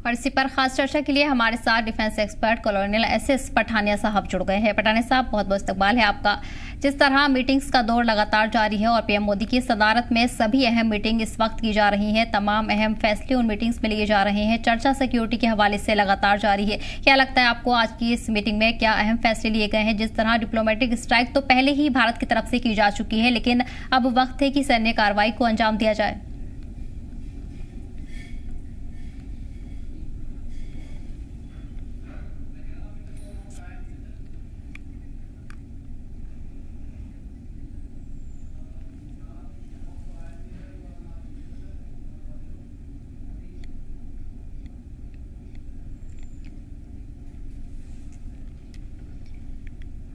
और इसी पर खास चर्चा के लिए हमारे साथ defence expert colonel SS Pathania साहब जुड़ गए हैं। पठानिया साहब, बहुत बहुत इस्तकबाल है आपका। जिस तरह मीटिंग्स का दौर लगातार जारी है और पीएम मोदी की सदारत में सभी अहम मीटिंग इस वक्त की जा रही हैं, तमाम अहम फैसले उन मीटिंग्स में लिए जा रहे हैं, चर्चा सिक्योरिटी के हवाले से लगातार जारी है। क्या लगता है आपको आज की इस मीटिंग में क्या अहम फैसले लिए गए हैं? जिस तरह डिप्लोमेटिक स्ट्राइक तो पहले ही भारत की तरफ से की जा चुकी है, लेकिन अब वक्त है कि सैन्य कार्रवाई को अंजाम दिया जाए।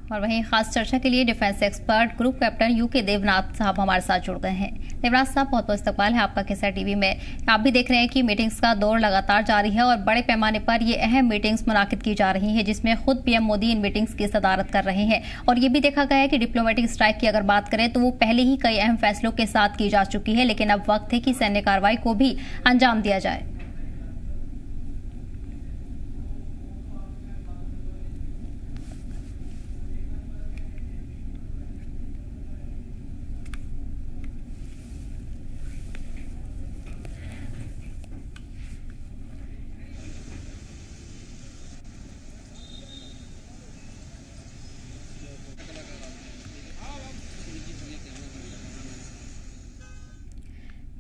और वहीं खास चर्चा के लिए defence expert group captain U K Devnath साहब हमारे साथ जुड़ गए हैं। देवनाथ साहब, बहुत बहुत इस्तकबाल है आपका केसर टीवी में। आप भी देख रहे हैं कि मीटिंग्स का दौर लगातार जारी है और बड़े पैमाने पर ये अहम मीटिंग्स मुनाकिद की जा रही हैं, जिसमें खुद पीएम मोदी इन मीटिंग्स की सदारत कर रहे हैं। और ये भी देखा गया है कि डिप्लोमेटिक स्ट्राइक की अगर बात करें तो वो पहले ही कई अहम फैसलों के साथ की जा चुकी है, लेकिन अब वक्त है कि सैन्य कार्रवाई को भी अंजाम दिया जाए।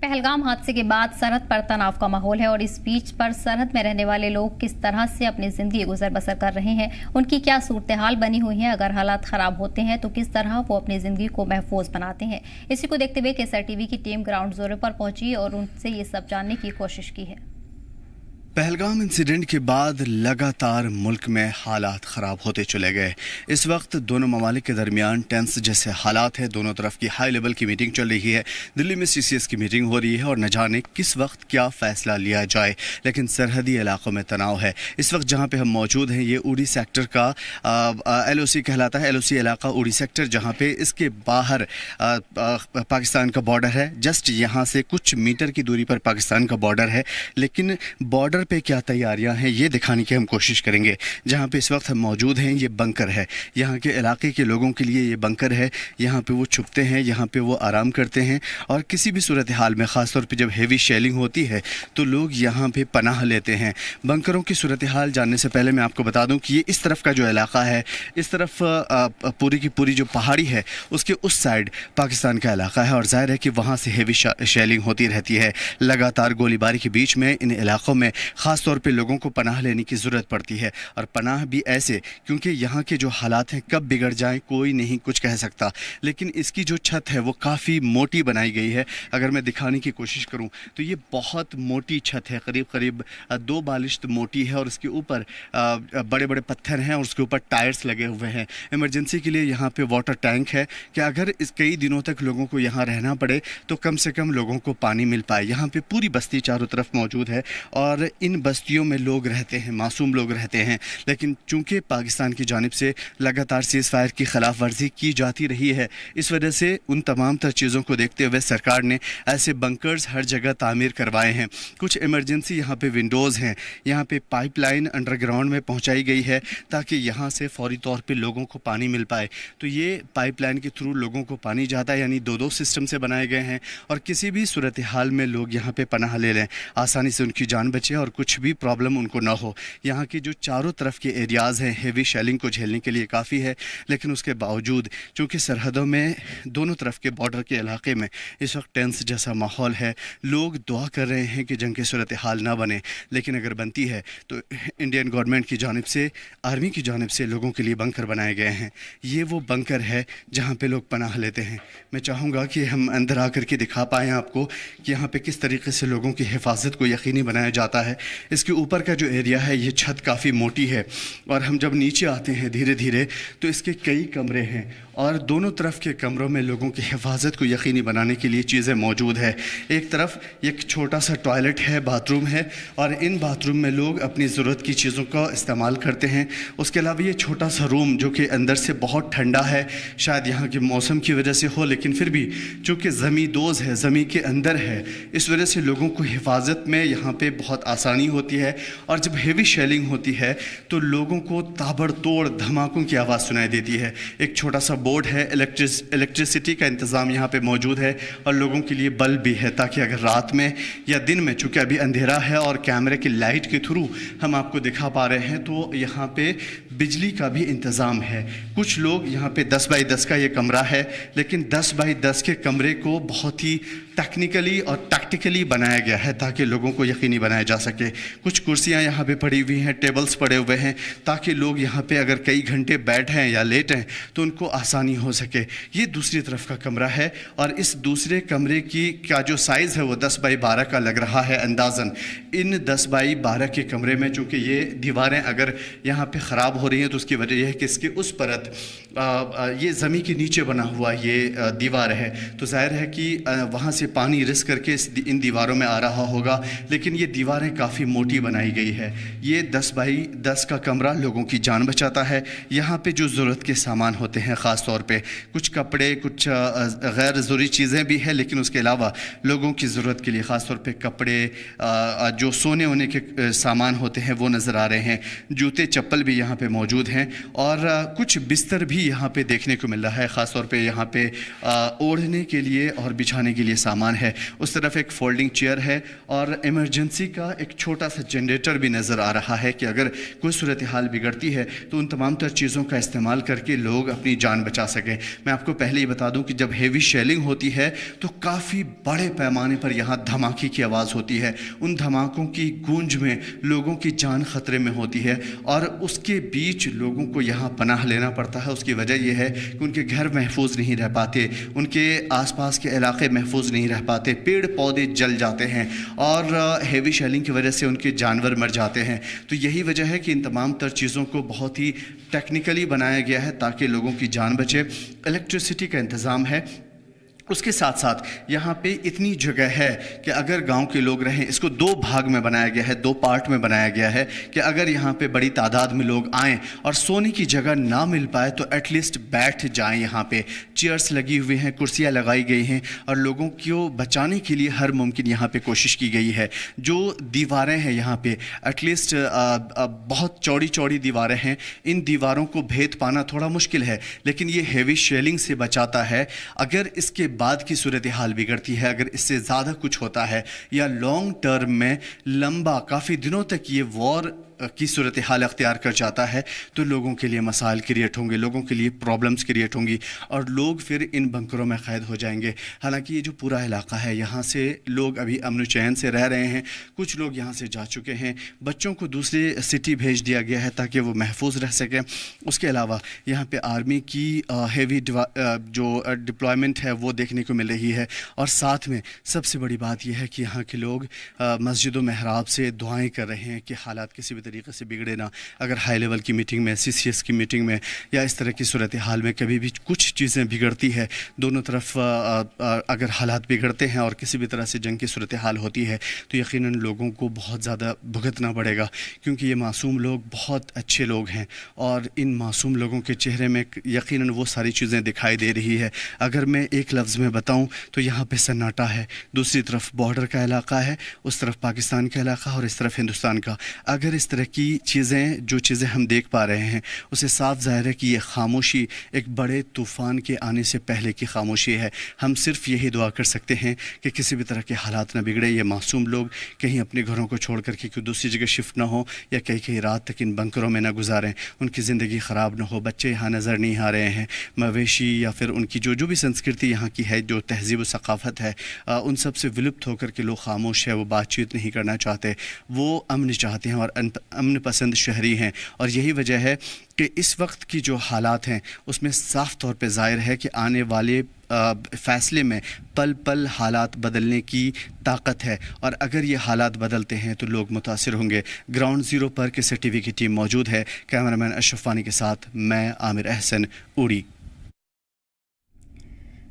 पहलगाम हादसे के बाद सरहद पर तनाव का माहौल है और इस बीच पर सरहद में रहने वाले लोग किस तरह से अपनी जिंदगी गुजर बसर कर रहे हैं, उनकी क्या सूरत हाल बनी हुई है, अगर हालात खराब होते हैं तो किस तरह वो अपनी जिंदगी को महफूज बनाते हैं। इसी को देखते हुए केसर टीवी की टीम ग्राउंड जोर पर पहुंची और उनसे ये सब जानने की कोशिश की है। पहलगाम इंसिडेंट के बाद लगातार मुल्क में हालात ख़राब होते चले गए। इस वक्त दोनों ममालिक के दरमियान टेंस जैसे हालात हैं। दोनों तरफ की हाई लेवल की मीटिंग चल रही है। दिल्ली में सीसीएस की मीटिंग हो रही है और न जाने किस वक्त क्या फ़ैसला लिया जाए, लेकिन सरहदी इलाकों में तनाव है। इस वक्त जहाँ पे हम मौजूद हैं ये उड़ी सेक्टर का LOC कहलाता है। LOC इलाका उड़ी सेक्टर, जहाँ पे इसके बाहर पाकिस्तान का बॉर्डर है। जस्ट यहाँ से कुछ मीटर की दूरी पर पाकिस्तान का बॉर्डर है, लेकिन बॉर्डर पे क्या तैयारियां हैं ये दिखाने की हम कोशिश करेंगे। जहां पे इस वक्त हम मौजूद हैं ये बंकर है। यहां के इलाके के लोगों के लिए ये बंकर है। यहां पे वो छुपते हैं, यहां पे वो आराम करते हैं और किसी भी सूरत हाल में, ख़ासतौर पे जब हेवी शेलिंग होती है तो लोग यहां पे पनाह लेते हैं। बंकरों की सूरत हाल जानने से पहले मैं आपको बता दूं कि ये इस तरफ का जो इलाका है, इस तरफ पूरी की पूरी जो पहाड़ी है उसके उस साइड पाकिस्तान का इलाका है और ज़ाहिर है कि वहाँ से हेवी शेलिंग होती रहती है। लगातार गोलीबारी के बीच में इन इलाकों में ख़ास तौर पे लोगों को पनाह लेने की ज़रूरत पड़ती है और पनाह भी ऐसे, क्योंकि यहाँ के जो हालात हैं कब बिगड़ जाएं कोई नहीं कुछ कह सकता। लेकिन इसकी जो छत है वो काफ़ी मोटी बनाई गई है। अगर मैं दिखाने की कोशिश करूँ तो ये बहुत मोटी छत है, करीब करीब 2 बालिश्त मोटी है और इसके ऊपर बड़े बड़े पत्थर हैं और उसके ऊपर टायर्स लगे हुए हैं। इमरजेंसी के लिए यहाँ पे वाटर टैंक है कि अगर इस कई दिनों तक लोगों को यहाँ रहना पड़े तो कम से कम लोगों को पानी मिल पाए। यहाँ पे पूरी बस्ती चारों तरफ मौजूद है और इन बस्तियों में लोग रहते हैं, मासूम लोग रहते हैं। लेकिन चूंकि पाकिस्तान की जानिब से लगातार सीज़ फायर की खिलाफ वर्जी की जाती रही है, इस वजह से उन तमाम तर चीज़ों को देखते हुए सरकार ने ऐसे बंकर्स हर जगह तामीर करवाए हैं। कुछ इमरजेंसी यहाँ पे विंडोज़ हैं, यहाँ पे पाइपलाइन अंडरग्राउंड में पहुँचाई गई है ताकि यहाँ से फौरी तौर पर लोगों को पानी मिल पाए। तो ये पाइपलाइन के थ्रू लोगों को पानी जाता है, यानी 2-2 सिस्टम से बनाए गए हैं और किसी भी सूरत हाल में लोग यहाँ पे पनाह ले लें, आसानी से उनकी जान बचे और कुछ भी प्रॉब्लम उनको ना हो। यहाँ की जो चारों तरफ के एरियाज़ हैं हेवी शेलिंग को झेलने के लिए काफ़ी है, लेकिन उसके बावजूद चूँकि सरहदों में दोनों तरफ के बॉर्डर के इलाके में इस वक्त टेंस जैसा माहौल है। लोग दुआ कर रहे हैं कि जंग की सूरत हाल ना बने, लेकिन अगर बनती है तो इंडियन गवर्नमेंट की जानिब से, आर्मी की जानिब से लोगों के लिए बंकर बनाए गए हैं। ये वो बंकर है जहाँ पे लोग पनाह लेते हैं। मैं चाहूँगा कि हम अंदर आकर के दिखा पाएँ आपको कि यहाँ पे किस तरीके से लोगों की हिफाजत को यकीनी बनाया जाता है। इसके ऊपर का जो एरिया है ये छत काफ़ी मोटी है और हम जब नीचे आते हैं धीरे धीरे तो इसके कई कमरे हैं और दोनों तरफ के कमरों में लोगों की हिफाजत को यकीनी बनाने के लिए चीज़ें मौजूद है। एक तरफ एक छोटा सा टॉयलेट है, बाथरूम है, और इन बाथरूम में लोग अपनी ज़रूरत की चीज़ों का इस्तेमाल करते हैं। उसके अलावा ये छोटा सा रूम जो कि अंदर से बहुत ठंडा है, शायद यहाँ के मौसम की वजह से हो, लेकिन फिर भी चूँकि ज़मींदोज़ है, ज़मीन के अंदर है, इस वजह से लोगों को हिफाजत में यहाँ पे बहुत आसानी होती है। और जब हेवी शेलिंग होती है तो लोगों को ताबड़तोड़ धमाकों की आवाज़ सुनाई देती है। एक छोटा सा बोर्ड है, इलेक्ट्रिसिटी का इंतज़ाम यहाँ पे मौजूद है, और लोगों के लिए बल्ब भी है, ताकि अगर रात में या दिन में, चूँकि अभी अंधेरा है और कैमरे की लाइट के थ्रू हम आपको दिखा पा रहे हैं, तो यहाँ पे बिजली का भी इंतज़ाम है। कुछ लोग यहाँ पे 10 बाई 10 का ये कमरा है, लेकिन 10 बाई 10 के कमरे को बहुत ही टेक्निकली और टैक्टिकली बनाया गया है ताकि लोगों को यकीनी बनाया जा सके। कुछ कुर्सियाँ यहाँ पे पड़ी हुई हैं, टेबल्स पड़े हुए हैं, ताकि लोग यहाँ पे अगर कई घंटे बैठे हैं या लेट हैं तो उनको आसानी हो सके। ये दूसरी तरफ का कमरा है, और इस दूसरे कमरे की का जो साइज़ है वो 10 बाई 12 का लग रहा है अंदाज़न। इन 10 बाई 12 के कमरे में चूँकि ये दीवारें अगर यहाँ पे ख़राब हो रही हैं तो उसकी वजह यह है कि इसके उस परत ये ज़मीन के नीचे बना हुआ ये दीवार है, तो ज़ाहिर है कि वहाँ से पानी रिस करके इन दीवारों में आ रहा होगा, लेकिन ये दीवारें काफ़ी मोटी बनाई गई है। ये 10 बाई 10 का कमरा लोगों की जान बचाता है। यहाँ पे जो ज़रूरत के सामान होते हैं, ख़ास तौर पे कुछ कपड़े, कुछ गैर ज़रूरी चीज़ें भी हैं, लेकिन उसके अलावा लोगों की ज़रूरत के लिए ख़ास तौर पे कपड़े, जो सोने वोने के सामान होते हैं वो नज़र आ रहे हैं। जूते चप्पल भी यहाँ पे मौजूद हैं, और कुछ बिस्तर भी यहाँ पे देखने को मिल रहा है। ख़ास तौर पे यहाँ पे ओढ़ने के लिए और बिछाने के लिए सामान है। उस तरफ एक फोल्डिंग चेयर है, और इमरजेंसी का एक छोटा सा जनरेटर भी नज़र आ रहा है कि अगर कोई सूरत हाल बिगड़ती है तो उन तमाम तर चीज़ों का इस्तेमाल करके लोग अपनी जान बचा सकें। मैं आपको पहले ही बता दूं कि जब हेवी शेलिंग होती है तो काफ़ी बड़े पैमाने पर यहाँ धमाके की आवाज़ होती है। उन धमाकों की गूंज में लोगों की जान ख़तरे में होती है, और उसके बीच लोगों को यहाँ पनाह लेना पड़ता है। उसकी वजह यह है कि उनके घर महफूज नहीं रह पाते, उनके आसपास के इलाके महफूज नहीं रह पाते, पेड़ पौधे जल जाते हैं, और हेवी शेलिंग की वजह से उनके जानवर मर जाते हैं। तो यही वजह है कि इन तमाम तर चीज़ों को बहुत ही टेक्निकली बनाया गया है ताकि लोगों की जान बचे। इलेक्ट्रिसिटी का इंतज़ाम है। उसके साथ साथ यहाँ पे इतनी जगह है कि अगर गांव के लोग रहें, इसको 2 भाग में बनाया गया है, 2 पार्ट में बनाया गया है कि अगर यहाँ पे बड़ी तादाद में लोग आएँ और सोने की जगह ना मिल पाए तो एटलीस्ट बैठ जाएं। यहाँ पे चेयर्स लगी हुई हैं, कुर्सियाँ लगाई गई हैं, और लोगों को बचाने के लिए हर मुमकिन यहाँ पे कोशिश की गई है। जो दीवारें हैं यहाँ पे एटलीस्ट बहुत चौड़ी चौड़ी दीवारें हैं, इन दीवारों को भेद पाना थोड़ा मुश्किल है, लेकिन ये हेवी शेलिंग से बचाता है। अगर इसके बाद की सूरत हाल बिगड़ती है, अगर इससे ज़्यादा कुछ होता है या लॉन्ग टर्म में लंबा काफ़ी दिनों तक ये वॉर की सूरत हाल अख्तियार कर जाता है, तो लोगों के लिए मसाइल क्रिएट होंगे, लोगों के लिए प्रॉब्लम्स क्रिएट होंगी, और लोग फिर इन बंकरों में क़ैद हो जाएंगे। हालांकि ये जो पूरा इलाका है, यहाँ से लोग अभी अमन चैन से रह रहे हैं, कुछ लोग यहाँ से जा चुके हैं, बच्चों को दूसरे सिटी भेज दिया गया है ताकि वो महफूज रह सकें। उसके अलावा यहाँ पे आर्मी की हेवी जो डिप्लॉयमेंट है वो देखने को मिल रही है, और साथ में सबसे बड़ी बात यह है कि यहाँ के लोग मस्जिद व महराब से दुआएँ कर रहे हैं कि हालात किसी तरीके से बिगड़े ना। अगर हाई लेवल की मीटिंग में, CCS की मीटिंग में, या इस तरह की सूरत हाल में कभी भी कुछ चीज़ें बिगड़ती है, दोनों तरफ अगर हालात बिगड़ते हैं और किसी भी तरह से जंग की सूरत हाल होती है, तो यकीनन लोगों को बहुत ज़्यादा भुगतना पड़ेगा, क्योंकि ये मासूम लोग बहुत अच्छे लोग हैं, और इन मासूम लोगों के चेहरे में यकीनन वो सारी चीज़ें दिखाई दे रही है। अगर मैं एक लफ्ज़ में बताऊँ तो यहाँ पर सन्नाटा है, दूसरी तरफ बॉर्डर का इलाका है, उस तरफ पाकिस्तान का इलाका और इस तरफ हिंदुस्तान का। अगर इस तरह की चीज़ें, जो चीज़ें हम देख पा रहे हैं, उसे साफ ज़ाहिर है कि ये खामोशी एक बड़े तूफ़ान के आने से पहले की खामोशी है। हम सिर्फ यही दुआ कर सकते हैं कि किसी भी तरह के हालात न बिगड़े, ये मासूम लोग कहीं अपने घरों को छोड़ कर के कोई दूसरी जगह शिफ्ट ना हो, या कई कई रात तक इन बंकरों में ना गुजारें, उनकी ज़िंदगी ख़राब ना हो। बच्चे यहाँ नज़र नहीं आ रहे हैं, मवेशी या फिर उनकी जो भी संस्कृति यहाँ की है, जो तहज़ीब व सक़ाफ़त है, उन सब से विलुप्त होकर के लोग खामोश है, वो बातचीत नहीं करना चाहते, वो अमन चाहते हैं और अमन पसंद शहरी हैं। और यही वजह है कि इस वक्त की जो हालात हैं उसमें साफ़ तौर पे ज़ाहिर है कि आने वाले फ़ैसले में पल पल हालात बदलने की ताकत है, और अगर ये हालात बदलते हैं तो लोग मुतासिर होंगे। ग्राउंड ज़ीरो पर किसी टीवी की टीम मौजूद है। कैमरामैन अशरफ वानी के साथ मैं आमिर अहसन, उड़ी।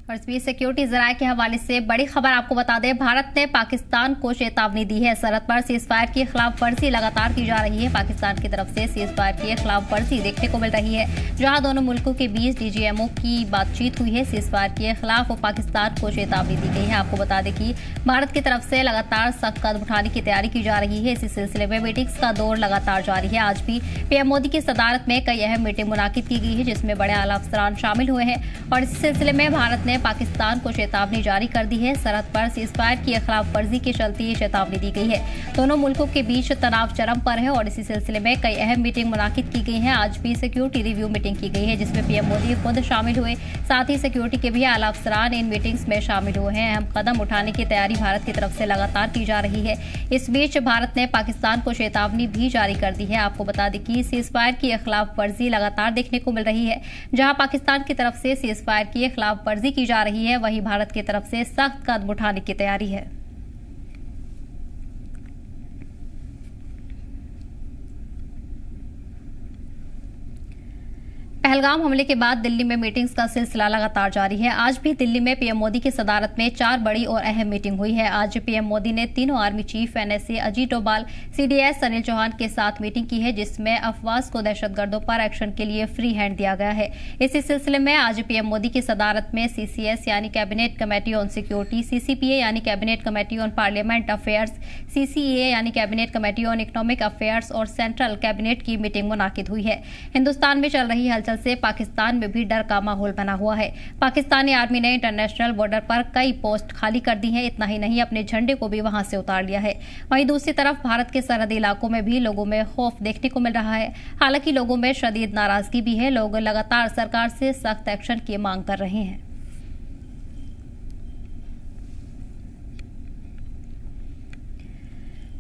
और इस बीच सिक्योरिटी जराये के हवाले से बड़ी खबर आपको बता दें, भारत ने पाकिस्तान को चेतावनी दी है। सरहद पर सीजफायर की खिलाफ वर्जी लगातार की जा रही है। पाकिस्तान की तरफ से सीजफायर की खिलाफ वर्जी देखने को मिल रही है, जहां दोनों मुल्कों के बीच डीजीएमओ की बातचीत हुई है। सीजफायर के खिलाफ पाकिस्तान को चेतावनी दी गई है। आपको बता दें कि भारत की तरफ से लगातार सख्त कदम उठाने की तैयारी की जा रही है। इसी सिलसिले में मीटिंग्स का दौर लगातार जारी है। आज भी पीएम मोदी की सदारत में कई अहम मीटिंग मुनाकिद की गई है, जिसमें बड़े आला अफसरान शामिल हुए हैं। और इस सिलसिले में भारत ने पाकिस्तान को चेतावनी जारी कर दी है। सरहद पर सीजफायर की खिलाफ वर्जी के चलते ये चेतावनी दी गई है। दोनों मुल्कों के बीच तनाव चरम पर है और इसी सिलसिले में कई अहम मीटिंग मुनाकिद की गई हैं। आज भी सिक्योरिटी रिव्यू मीटिंग की गई है, जिसमें पीएम मोदी खुद शामिल हुए। साथ ही सिक्योरिटी के भी आला अफसरान इन मीटिंग्स में शामिल हुए हैं। अहम कदम उठाने की तैयारी भारत की तरफ से लगातार की जा रही है। इस बीच भारत ने पाकिस्तान को चेतावनी भी जारी कर दी है। आपको बता दें कि सीजफायर की खिलाफ वर्जी लगातार देखने को मिल रही है। जहां पाकिस्तान की तरफ से सीजफायर की खिलाफ वर्जी की जा रही है, वहीं भारत की तरफ से सख्त कदम उठाने की तैयारी है। पहलगाम हमले के बाद दिल्ली में मीटिंग्स का सिलसिला लगातार जारी है। आज भी दिल्ली में पीएम मोदी की सदारत में 4 बड़ी और अहम मीटिंग हुई है। आज पीएम मोदी ने तीनों army chief NSA Ajit Doval, CDS Anil Chauhan के साथ मीटिंग की है, जिसमें अफवाज को दहशतगर्दों पर एक्शन के लिए फ्री हैंड दिया गया है। इसी सिलसिले में आज पीएम मोदी की सदारत में सीसीएस यानी cabinet committee on security, CCPA यानी cabinet committee on parliament affairs, CCEA यानी cabinet committee on economic affairs और सेंट्रल कैबिनेट की मीटिंग मुनाकिद हुई है। हिंदुस्तान में चल रही हलचल से पाकिस्तान में भी डर का माहौल बना हुआ है। पाकिस्तानी आर्मी ने इंटरनेशनल बॉर्डर पर कई पोस्ट खाली कर दी हैं। इतना ही नहीं, अपने झंडे को भी वहां से उतार लिया है। वहीं दूसरी तरफ भारत के सरहदी इलाकों में भी लोगों में खौफ देखने को मिल रहा है। हालांकि लोगों में शदीद नाराजगी भी है। लोग लगातार सरकार से सख्त एक्शन की मांग कर रहे हैं।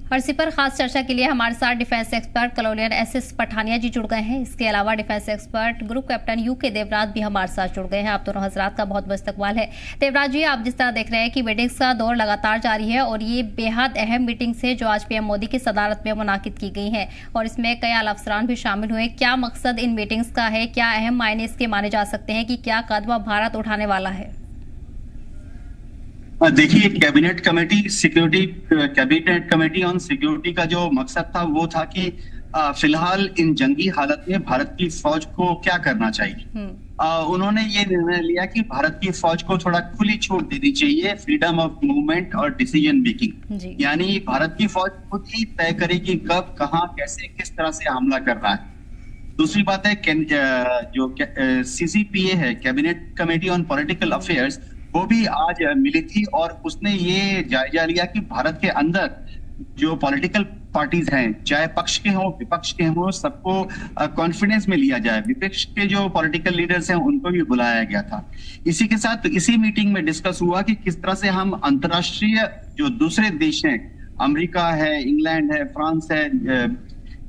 और इसी पर खास चर्चा के लिए हमारे साथ defence expert colonel SS Pathania ji जुड़ गए हैं। इसके अलावा defence expert group captain UK Devraj भी हमारे साथ जुड़ गए हैं। आप दोनों हजरात का बहुत बहुत इस्तकबाल है। देवराज जी, आप जिस तरह देख रहे हैं कि मीटिंग्स का दौर लगातार जारी है और ये बेहद अहम मीटिंग्स है जो आज पीएम मोदी की सदारत में मुनाकिद की गई है और इसमें कई आला अफसरान भी शामिल हुए। क्या मकसद इन मीटिंग्स का है? क्या अहम मायने इसके माने जा सकते हैं कि क्या कदम भारत उठाने वाला है? देखिए, कैबिनेट कमेटी ऑन सिक्योरिटी का जो मकसद था वो था कि फिलहाल इन जंगी हालत में भारत की फौज को क्या करना चाहिए। उन्होंने ये निर्णय लिया कि भारत की फौज को थोड़ा खुली छूट देनी चाहिए, फ्रीडम ऑफ मूवमेंट और डिसीजन मेकिंग। यानी भारत की फौज खुद ही तय करे कि कब, कहां, कैसे, किस तरह से हमला करना है। दूसरी बात है जो सीसीपीए है, cabinet committee on political affairs, वो भी आज मिली थी और उसने ये जायजा लिया कि भारत के अंदर जो पॉलिटिकल पार्टीज हैं, चाहे पक्ष के हों विपक्ष के हों, सबको कॉन्फिडेंस में लिया जाए। विपक्ष के जो पॉलिटिकल लीडर्स हैं उनको भी बुलाया गया था। इसी के साथ इसी मीटिंग में डिस्कस हुआ कि किस तरह से हम अंतर्राष्ट्रीय जो दूसरे देश हैं, अमेरिका है, इंग्लैंड है, फ्रांस है,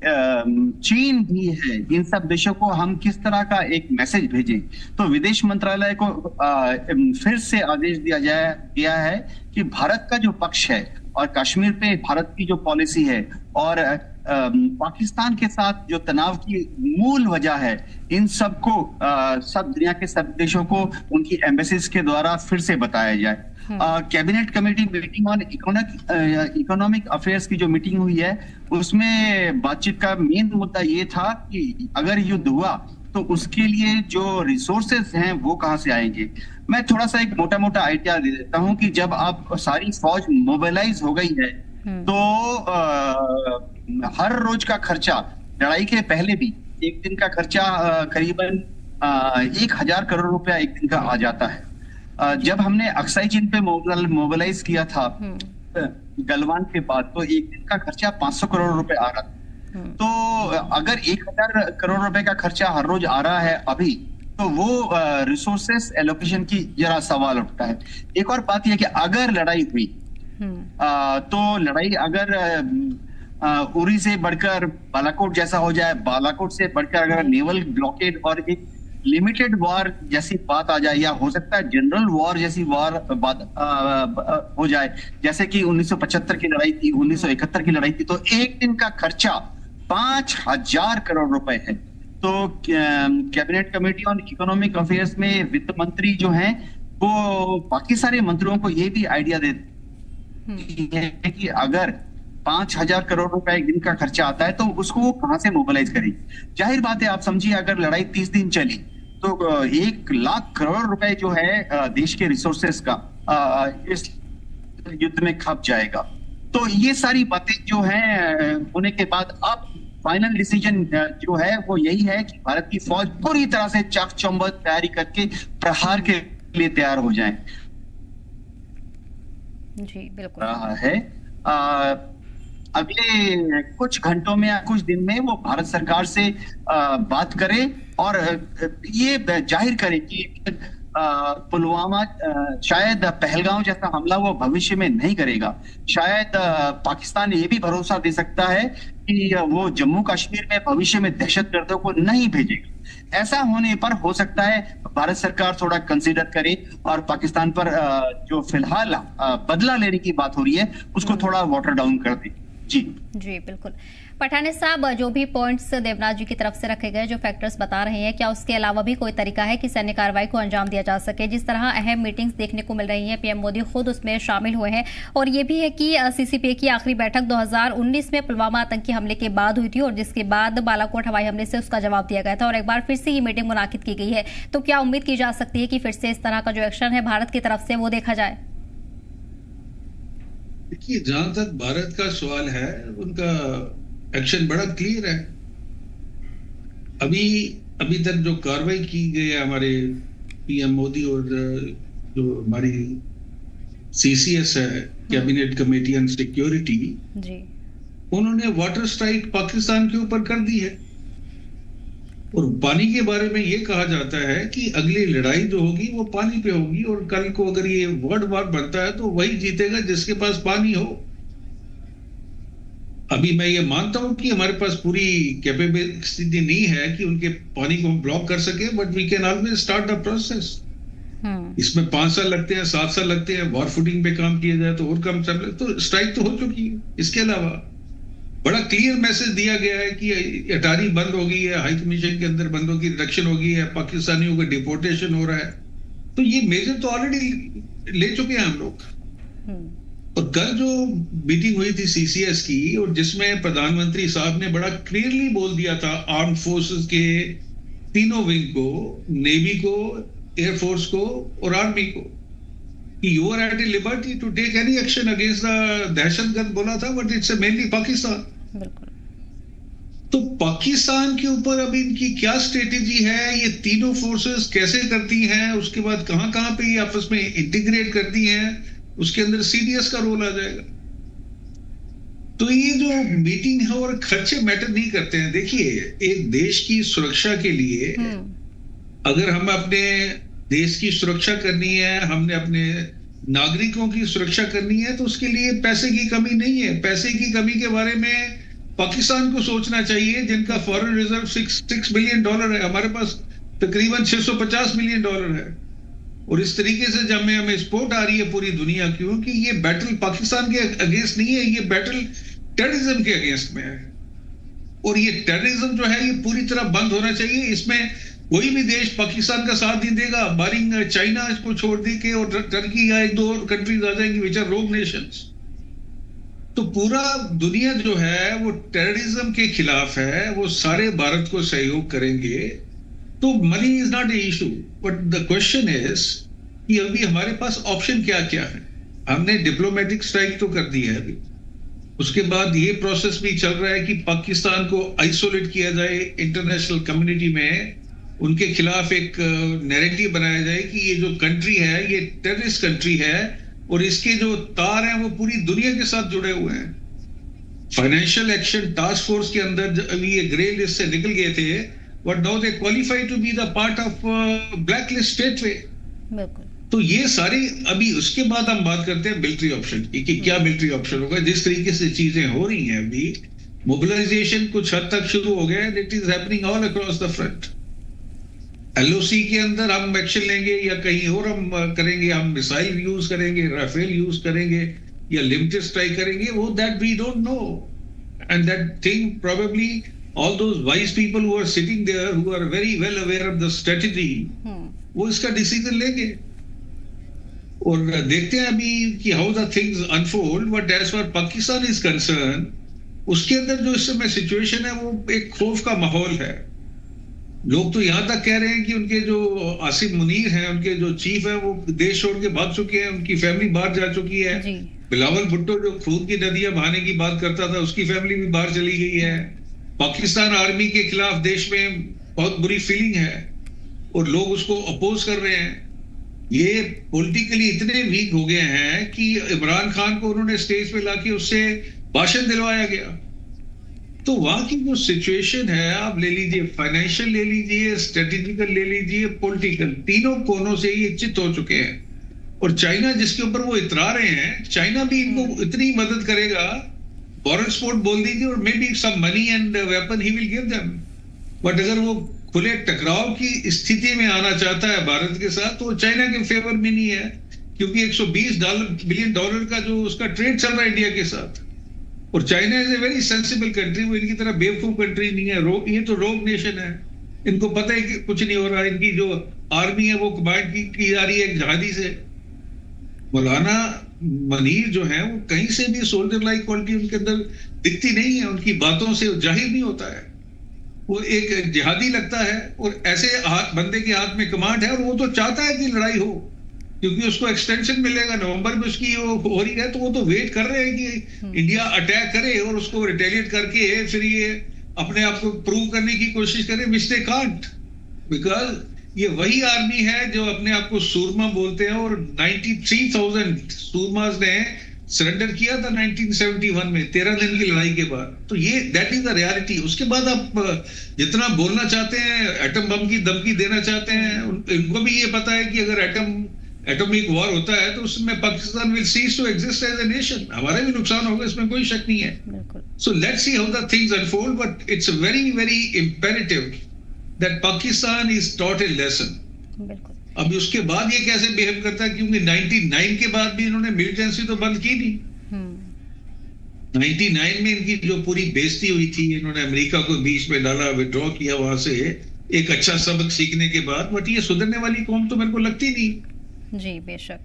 चीन भी है, इन सब देशों को हम किस तरह का एक मैसेज भेजें। तो विदेश मंत्रालय को फिर से आदेश दिया है कि भारत का जो पक्ष है और कश्मीर पे भारत की जो पॉलिसी है और पाकिस्तान के साथ जो तनाव की मूल वजह है, इन सबको सब दुनिया के सब देशों को उनकी एम्बेसीज के द्वारा फिर से बताया जाए। Cabinet committee meeting on economic affairs की जो मीटिंग हुई है उसमें बातचीत का मेन मुद्दा ये था कि अगर युद्ध हुआ तो उसके लिए जो रिसोर्सेस हैं वो कहां से आएंगे। मैं थोड़ा सा एक मोटा मोटा आइडिया दे देता हूं कि जब आप सारी फौज मोबिलाइज हो गई है तो हर रोज का खर्चा, लड़ाई के पहले भी एक दिन का खर्चा करीबन 1000 करोड़ रुपया एक दिन का आ जाता है। जब हमने अक्साई चीन पे मोबिलाइज किया था गलवान के बाद, तो एक दिन का खर्चा 500 करोड़ रुपए आ रहा था। तो अगर 1000 करोड़ रुपए का खर्चा हर रोज आ रहा है अभी, तो वो रिसोर्सेस एलोकेशन की जरा सवाल उठता है। एक और बात यह कि अगर लड़ाई हुई तो लड़ाई अगर उरी से बढ़कर बालाकोट जैसा हो जाए, बालाकोट से बढ़कर अगर नेवल ब्लॉकेड और एक लिमिटेड वॉर जैसी बात आ जाए, या हो सकता है जनरल वॉर जैसी वॉर बात हो जाए, जैसे कि 1975 की लड़ाई थी, 1971 की लड़ाई थी, तो एक दिन का खर्चा 5000 करोड़ रुपए है। तो cabinet committee on economic affairs में वित्त मंत्री जो हैं वो बाकी सारे मंत्रियों को ये भी आइडिया देती है कि अगर 5,000 करोड़ रुपए एक दिन का खर्चा आता है तो उसको वो कहां से मोबिलाइज करेगी। जाहिर बात है, आप समझिए अगर लड़ाई 30 दिन चली तो 1 लाख करोड़ रुपए जो है देश के रिसोर्सेस का इस युद्ध में खप जाएगा। तो ये सारी बातें जो हैं होने के बाद अब फाइनल डिसीजन जो है वो यही है कि भारत की फौज पूरी तरह से चाक चौबंद तैयारी करके प्रहार के लिए तैयार हो जाए। जी बिल्कुल रहा है अगले कुछ घंटों में या कुछ दिन में वो भारत सरकार से बात करे और ये जाहिर करे कि पुलवामा शायद पहलगांव जैसा हमला वो भविष्य में नहीं करेगा। शायद पाकिस्तान ये भी भरोसा दे सकता है कि वो जम्मू कश्मीर में भविष्य में दहशतगर्दों को नहीं भेजेगा। ऐसा होने पर हो सकता है भारत सरकार थोड़ा कंसीडर करे और पाकिस्तान पर जो फिलहाल बदला लेने की बात हो रही है उसको थोड़ा वाटर डाउन कर दे। जी बिल्कुल। पठाने साहब, जो भी पॉइंट्स देवनाथ जी की तरफ से रखे गए, जो फैक्टर्स बता रहे हैं, क्या उसके अलावा भी कोई तरीका है कि सैन्य कार्रवाई को अंजाम दिया जा सके? जिस तरह अहम मीटिंग्स देखने को मिल रही हैं, पीएम मोदी खुद उसमें शामिल हुए हैं और ये भी है कि सीसीपीए की आखिरी बैठक 2019 में पुलवामा आतंकी हमले के बाद हुई थी और जिसके बाद बालाकोट हवाई हमले से उसका जवाब दिया गया था और एक बार फिर से ये मीटिंग मुनाकिद की गई है। तो क्या उम्मीद की जा सकती है कि फिर से इस तरह का जो एक्शन है भारत की तरफ से वो देखा जाए? देखिए, जहां तक भारत का सवाल है उनका एक्शन बड़ा क्लियर है। अभी तक जो कार्रवाई की गई है हमारे पीएम मोदी और जो हमारी सीसीएस है, कैबिनेट कमेटी ऑन सिक्योरिटी, उन्होंने वाटर स्ट्राइक पाकिस्तान के ऊपर कर दी है और पानी के बारे में ये कहा जाता है कि अगली लड़ाई जो होगी वो पानी पे होगी और कल को अगर ये वर्ल्ड वॉर बनता है तो वही जीतेगा जिसके पास पानी हो। अभी मैं ये मानता हूं कि हमारे पास पूरी कैपेबिलिटी नहीं है कि उनके पानी को हम ब्लॉक कर सके, but we can always start the process. इसमें 5 साल लगते हैं, 7 साल लगते हैं, वॉर फुटिंग पे काम किया जाए तो और कम समय, तो स्ट्राइक तो हो चुकी है। इसके अलावा बड़ा क्लियर मैसेज दिया गया है कि अटारी बंद हो गई है, हाई कमीशन के अंदर बंदों की रिडक्शन हो गई है, पाकिस्तानियों का डिपोर्टेशन हो रहा है। तो ये मेजर तो ऑलरेडी ले चुके हैं हम लोग। और कल जो मीटिंग हुई थी सीसीएस की और जिसमें प्रधानमंत्री साहब ने बड़ा क्लियरली बोल दिया था आर्म फोर्सेस के तीनों विंग को, नेवी को, एयरफोर्स को और आर्मी को, कि you are at a liberty to take any action against the दहशतगर्द बोला था, बट इट्स मेनली पाकिस्तान। तो पाकिस्तान के ऊपर अब इनकी क्या स्ट्रेटेजी है, ये तीनों फोर्सेस कैसे करती हैं, उसके बाद कहां कहां पे ये आपस में इंटीग्रेट करती हैं, उसके अंदर सीडीएस का रोल आ जाएगा। तो ये जो मीटिंग है और खर्चे मैटर नहीं करते हैं। देखिए, एक देश की सुरक्षा के लिए अगर हम अपने देश की सुरक्षा करनी है, हमने अपने नागरिकों की सुरक्षा करनी है, तो उसके लिए पैसे की कमी नहीं है। पैसे की कमी के बारे में पाकिस्तान को सोचना चाहिए, जिनका फॉरेन रिजर्व $6 बिलियन है, हमारे पास तकरीबन $650 मिलियन है। और इस तरीके से जब हमें सपोर्ट आ रही है पूरी दुनिया की, क्योंकि ये बैटल पाकिस्तान के अगेंस्ट नहीं है, ये बैटल टेररिज्म के अगेंस्ट में है। और ये टेररिज्म जो है ये पूरी तरह बंद होना चाहिए। इसमें कोई भी देश पाकिस्तान का साथ नहीं देगा, बारिंग चाइना इसको छोड़ दे के, और टर्की या 1-2 और कंट्रीज आ जाएंगी विच आर रोग नेशंस। तो पूरा दुनिया जो है वो टेररिज्म के खिलाफ है, वो सारे भारत को सहयोग करेंगे। तो money is not a issue, but the question is कि अभी हमारे पास ऑप्शन क्या क्या है। हमने डिप्लोमेटिक स्ट्राइक तो कर दी है अभी, उसके बाद ये प्रोसेस भी चल रहा है कि पाकिस्तान को आइसोलेट किया जाए इंटरनेशनल कम्युनिटी में, उनके खिलाफ एक नैरेटिव बनाया जाए कि ये जो कंट्री है ये टेररिस्ट कंट्री है और इसके जो तार हैं वो पूरी दुनिया के साथ जुड़े हुए हैं। फाइनेंशियल एक्शन टास्क फोर्स के अंदर अभी ये ग्रे लिस्ट से निकल गए थे, but now they qualify to be the part of black list स्टेटवे। तो ये सारी, अभी उसके बाद हम बात करते हैं मिलिट्री ऑप्शन की कि क्या मिलिट्री ऑप्शन होगा। जिस तरीके से चीजें हो रही हैं अभी, मोबिलाइजेशन कुछ हद तक शुरू हो गया, it is happening all across the front. LOC के अंदर हम एक्शन लेंगे या कहीं और हम करेंगे, हम मिसाइल यूज करेंगे, राफेल यूज करेंगे या लिमिटेड स्ट्राइक करेंगे, वो that we don't know. And that thing probably all those wise people who are sitting there, who are very well aware of the strategy, वो इसका डिसीजन लेंगे। और देखते हैं अभी कि how the things unfold, but as far Pakistan is concerned, उसके अंदर जो इस समय सिचुएशन है वो एक खौफ का माहौल है। लोग तो यहां तक कह रहे हैं कि उनके जो आसिफ मुनीर हैं, उनके जो चीफ है, वो देश छोड़ के भाग चुके हैं, उनकी फैमिली बाहर जा चुकी है। बिलावल भुट्टो जो खून की नदियां बहाने की बात करता था, उसकी फैमिली भी बाहर चली गई है। पाकिस्तान आर्मी के खिलाफ देश में बहुत बुरी फीलिंग है और लोग उसको अपोज कर रहे हैं। ये पॉलिटिकली इतने वीक हो गए हैं कि इमरान खान को उन्होंने स्टेज पे लाके उससे भाषण दिलवाया गया। तो वहां की जो सिचुएशन है, आप ले लीजिए, फाइनेंशियल ले लीजिए, स्ट्रेटेजिकल ले लीजिए, पॉलिटिकल, तीनों कोनों से ये चित हो चुके हैं। और चाइना जिसके ऊपर वो इतरा रहे हैं, चाइना भी इनको इतनी मदद करेगा, फॉरेन सपोर्ट बोल दीजिए और maybe some money and weapon he will give them, but अगर वो खुले टकराव की स्थिति में आना चाहता है भारत के साथ, तो चाइना के फेवर में नहीं है, क्योंकि 120 बिलियन डॉलर का जो उसका ट्रेड चल रहा है इंडिया के साथ। और China is a very sensible country, वो इनकी तरह बेवकूफ कंट्री नहीं है। ये तो रोग नेशन है, इनको पता है कि कुछ नहीं हो रहा। इनकी जो आर्मी है वो कमांड की जा रही है एक जहादी से। मौलाना मनीर जो है वो कहीं से भी सोल्जर लाइक क्वालिटी उनके अंदर दिखती नहीं है, उनकी बातों से जाहिर नहीं होता है। वो एक जिहादी लगता है और ऐसे बंदे के हाथ में कमांड है और वो तो चाहता है कि लड़ाई हो, क्योंकि उसको एक्सटेंशन मिलेगा। नवंबर में उसकी वो हो रही है, तो वो तो वेट कर रहे हैं कि इंडिया अटैक करे और उसको रिटेलिएट करके फिर ये अपने आप को प्रूव करने की कोशिश करे, विच दे कांट, बिकॉज ये वही आर्मी है जो अपने आप को सूरमा बोलते हैं। और 93,000 सूरमास ने सरेंडर किया था 1971 में, 13 दिन की लड़ाई के बाद। तो ये दैट इज द रियलिटी। उसके बाद आप जितना बोलना चाहते हैं, एटम बम की धमकी देना चाहते हैं, इनको भी ये पता है कि अगर एटॉमिक वॉर होता है तो उसमें Pakistan will cease to exist as a nation. हमारा भी नुकसान होगा, इसमें कोई शक नहीं है। So let's see how the things unfold, but it's very very imperative that Pakistan is taught a lesson. अब उसके बाद ये कैसे बिहेव करता है, क्योंकि 99 के बाद भी इन्होंने मिलिटेंसी तो बंद की नहीं। 99 में इनकी जो पूरी बेइज्जती हुई थी, इन्होंने अमेरिका को बीच में डाला, विड्रॉ किया वहां से एक अच्छा सबक सीखने के बाद, बट ये सुधरने वाली कौम तो मेरे को लगती नहीं। जी बेशक,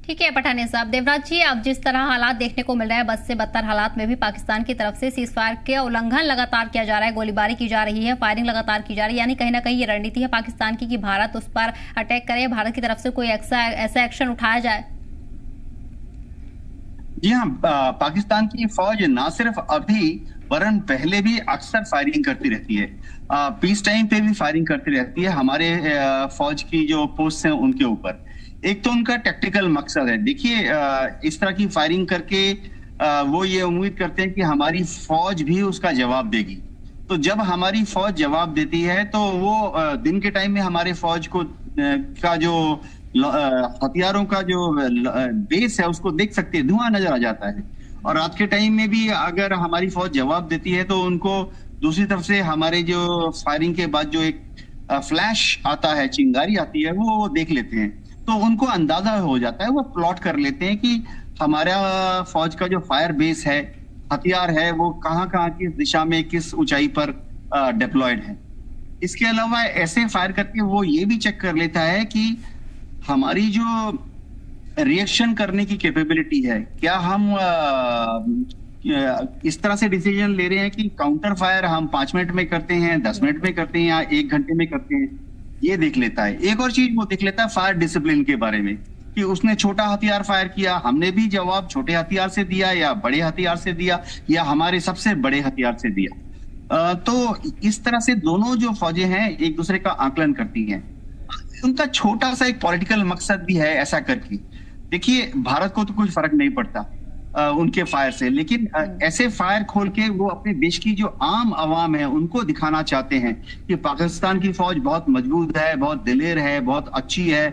ठीक है पठानिया साहब। देवराज जी, अब जिस तरह हालात देखने को मिल रहे हैं, बद से बदतर हालात में भी पाकिस्तान की तरफ से सीजफायर के उल्लंघन लगातार किया जा रहा है, गोलीबारी की जा रही है, फायरिंग लगातार की जा रही है, यानी कहीं ना कहीं ये रणनीति है पाकिस्तान की कि भारत उस पर अटैक करे, भारत की तरफ से कोई ऐसा एक्शन उठाया जाए। जी हाँ, पाकिस्तान की फौज ना सिर्फ अभी वरन पहले भी अक्सर फायरिंग करती रहती है। पीस टाइम पे भी फायरिंग करती रहती है हमारे फौज की जो पोस्ट हैं उनके ऊपर। एक तो उनका टैक्टिकल मकसद है। देखिए, इस तरह की फायरिंग करके वो ये उम्मीद करते हैं कि हमारी फौज भी उसका जवाब देगी। तो जब हमारी फौज जवाब देती है तो वो दिन के टाइम में हमारे फौज को का जो हथियारों का जो बेस है उसको देख सकते हैं, धुआं नजर आ जाता है। और रात के टाइम में भी अगर हमारी फौज जवाब देती है तो उनको दूसरी तरफ से हमारे जो फायरिंग के बाद जो एक फ्लैश आता है, चिंगारी आती है, वो देख लेते हैं। तो उनको अंदाजा हो जाता है, वो प्लॉट कर लेते हैं कि हमारा फौज का जो फायर बेस है, हथियार है, वो कहाँ किस दिशा में, किस ऊंचाई पर डिप्लॉयड है। इसके अलावा ऐसे फायर करके वो ये भी चेक कर लेता है कि हमारी जो रिएक्शन करने की कैपेबिलिटी है, क्या हम इस तरह से डिसीजन ले रहे हैं कि काउंटर फायर हम 5 मिनट में करते हैं, 10 मिनट में करते हैं या 1 घंटे में करते हैं, ये देख लेता है। एक और चीज वो देख लेता है फायर डिसिप्लिन के बारे में, कि उसने छोटा हथियार फायर किया, हमने भी जवाब छोटे हथियार से दिया या बड़े हथियार से दिया या हमारे सबसे बड़े हथियार से दिया। तो इस तरह से दोनों जो फौजें हैं एक दूसरे का आकलन करती हैं। उनका छोटा सा एक पॉलिटिकल मकसद भी है ऐसा करके। देखिए, भारत को तो कुछ फर्क नहीं पड़ता उनके फायर से, लेकिन ऐसे फायर खोल के वो अपने देश की जो आम आवाम है उनको दिखाना चाहते हैं कि पाकिस्तान की फौज बहुत मजबूत है, बहुत दिलेर है, बहुत अच्छी है।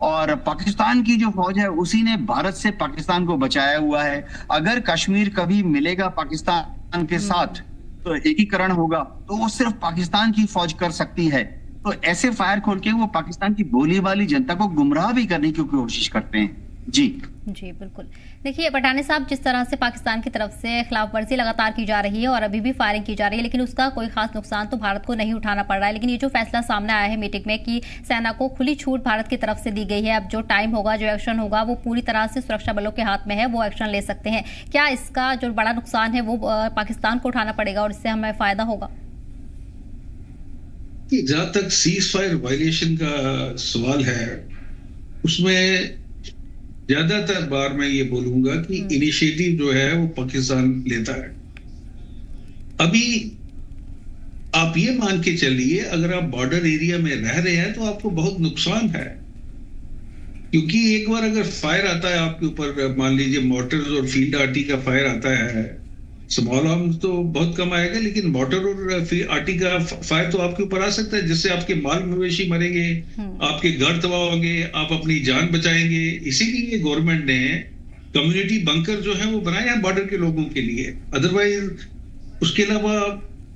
और पाकिस्तान की जो फौज है उसी ने भारत से पाकिस्तान को बचाया हुआ है। अगर कश्मीर कभी मिलेगा पाकिस्तान के साथ तो एकीकरण होगा, तो वो सिर्फ पाकिस्तान की फौज कर सकती है। तो ऐसे फायर खोल के वो पाकिस्तान की बोली वाली जनता को गुमराह भी करने की कोशिश करते हैं। जी जी बिल्कुल। देखिए पठाने साहब, जिस तरह से पाकिस्तान की तरफ से खिलाफ वर्जी लगातार की जा रही है और अभी भी फायरिंग की जा रही है, लेकिन उसका कोई खास नुकसान तो भारत को नहीं उठाना पड़ रहा है। लेकिन ये जो फैसला सामने आया है मीटिंग में कि सेना को खुली छूट भारत की तरफ से दी गई है, अब जो टाइम होगा, जो एक्शन होगा, वो पूरी तरह से सुरक्षा बलों के हाथ में है, वो एक्शन ले सकते हैं। क्या इसका जो बड़ा नुकसान है वो पाकिस्तान को उठाना पड़ेगा और इससे हमें फायदा होगा? जहां तक सीज फायर वायलेशन का सवाल है, उसमें ज्यादातर बार मैं ये बोलूंगा कि इनिशिएटिव जो है वो पाकिस्तान लेता है। अभी आप ये मान के चलिए, अगर आप बॉर्डर एरिया में रह रहे हैं तो आपको बहुत नुकसान है, क्योंकि एक बार अगर फायर आता है आपके ऊपर, मान लीजिए मोर्टर्स और फील्ड आर्टी का फायर आता है, स्मॉल आर्म्स तो बहुत कम आएगा, लेकिन मोटर और आर्टी का फायर तो आपके ऊपर आ सकता है, जिससे आपके माल मवेशी मरेंगे, आपके घर तबाह होंगे, आप अपनी जान बचाएंगे। इसीलिए गवर्नमेंट ने कम्युनिटी बंकर जो है वो बनाए हैं बॉर्डर के लोगों के लिए। अदरवाइज उसके अलावा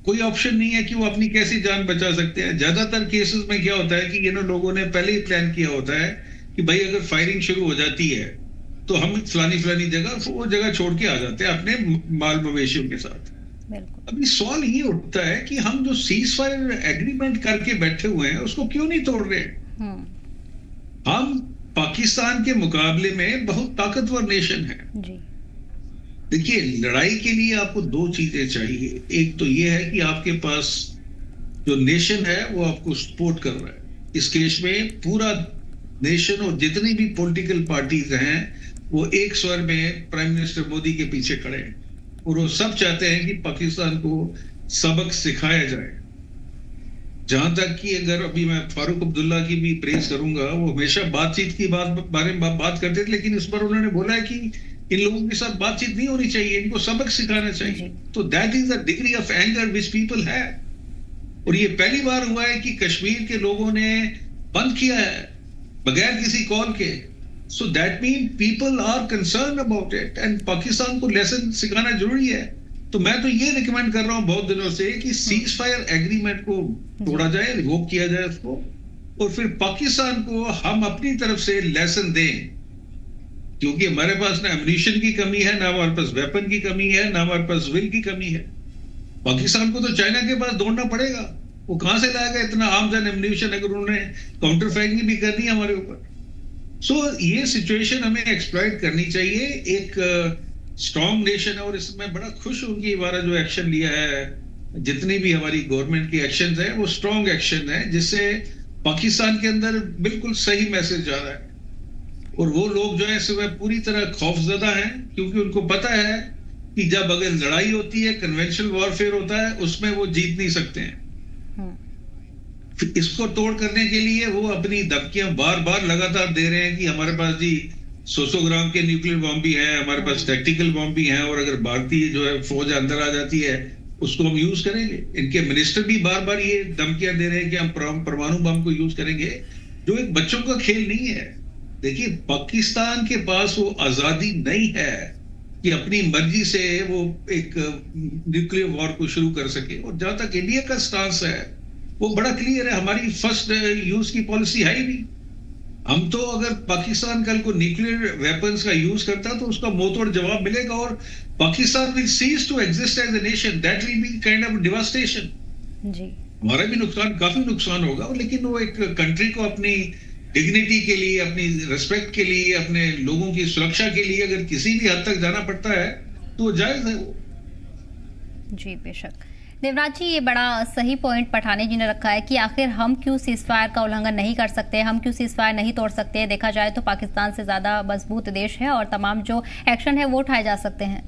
कोई ऑप्शन नहीं है कि वो अपनी कैसी जान बचा सकते हैं। ज्यादातर केसेस में क्या होता है कि लोगों ने पहले ही प्लान किया होता है कि भाई अगर फायरिंग शुरू हो जाती है तो हम फलानी जगह वो जगह छोड़ के आ जाते हैं अपने माल मवेशियों के साथ। अभी सवाल ये उठता है कि हम जो सीज फायर एग्रीमेंट करके बैठे हुए हैं उसको क्यों नहीं तोड़ रहे? हम पाकिस्तान के मुकाबले में बहुत ताकतवर नेशन है। देखिए, लड़ाई के लिए आपको दो चीजें चाहिए। एक तो ये है कि आपके पास जो नेशन है वो आपको सपोर्ट कर रहा है। इस केस में पूरा नेशन और जितनी भी पॉलिटिकल पार्टीज हैं वो एक स्वर में प्राइम मिनिस्टर मोदी के पीछे खड़े हैं और वो सब चाहते हैं कि पाकिस्तान को सबक सिखाया जाए। जहां तक कि अगर अभी मैं फारूक अब्दुल्ला की भी प्रेज करूंगा, वो हमेशा बातचीत की बारे में बात करते थे, लेकिन इस पर उन्होंने बोला है कि इन लोगों के साथ बातचीत नहीं होनी चाहिए, इनको सबक सिखाना चाहिए। तो that is the degree of anger which people है। और ये पहली बार हुआ है कि कश्मीर के लोगों ने बंद किया है बगैर किसी कॉल के। So that mean people are concern about it and Pakistan को लेसन सिखाना जरूरी है। तो मैं तो ये रिकमेंड कर रहा हूं बहुत दिनों से कि सीज फायर एग्रीमेंट को तोड़ा जाए, रिवोक किया जाए उसको, और फिर पाकिस्तान को हम अपनी तरफ से लेसन दें, क्योंकि हमारे पास ना एम्यूनिशन की कमी है, ना हमारे पास वेपन की कमी है, ना हमारे पास विल की कमी है। पाकिस्तान को तो चाइना के पास दौड़ना पड़ेगा। वो कहां से लाएगा इतना आर्म्स एंड एम्यूनिशन अगर उन्होंने काउंटर फायरिंग भी करनी है हमारे ऊपर? सो ये सिचुएशन हमें एक्सप्लॉइट करनी चाहिए। एक स्ट्रॉन्ग नेशन है और इसमें बड़ा खुश हूं कि हमारा जो एक्शन लिया है, जितनी भी हमारी गवर्नमेंट की एक्शन है वो स्ट्रॉन्ग एक्शन है, जिससे पाकिस्तान के अंदर बिल्कुल सही मैसेज जा रहा है। और वो लोग जो है इस समय पूरी तरह खौफजदा हैं, क्योंकि उनको पता है कि जब अगर लड़ाई होती है, कन्वेंशनल वॉरफेयर होता है, उसमें वो जीत नहीं सकते हैं। इसको तोड़ करने के लिए वो अपनी धमकियां बार बार लगातार दे रहे हैं कि हमारे पास जी 100 ग्राम के न्यूक्लियर बॉम्ब भी है, हमारे पास टैक्टिकल बॉम्ब भी है, और अगर भारतीय जो है फौज अंदर आ जाती है उसको हम यूज करेंगे। इनके मिनिस्टर भी बार बार ये धमकियां दे रहे हैं कि हम परमाणु बम को यूज करेंगे, जो एक बच्चों का खेल नहीं है। देखिए, पाकिस्तान के पास वो आजादी नहीं है कि अपनी मर्जी से वो एक न्यूक्लियर वॉर को शुरू कर सके। और जहां तक इंडिया का स्टांस है वो बड़ा क्लियर है, हमारी फर्स्ट यूज की पॉलिसी है ही नहीं। हम तो अगर पाकिस्तान कल को न्यूक्लियर वेपन्स का यूज करता तो उसका मुंहतोड़ जवाब मिलेगा और Pakistan will cease to exist as a nation. That will be kind of devastation. हमारा भी नुकसान, काफी नुकसान होगा, लेकिन वो एक कंट्री को अपनी डिग्निटी के लिए, अपनी रिस्पेक्ट के लिए, अपने लोगों की सुरक्षा के लिए अगर किसी भी हद तक जाना पड़ता है तो जायज है वो। जी बेशक। देवराज जी, ये बड़ा सही पॉइंट पठाने जी ने रखा है कि आखिर हम क्यों सीज फायर का उल्लंघन नहीं कर सकते, हम क्यों सीज फायर नहीं तोड़ सकते। देखा जाए तो पाकिस्तान से ज्यादा मजबूत देश है और तमाम जो एक्शन है वो उठाए जा सकते हैं।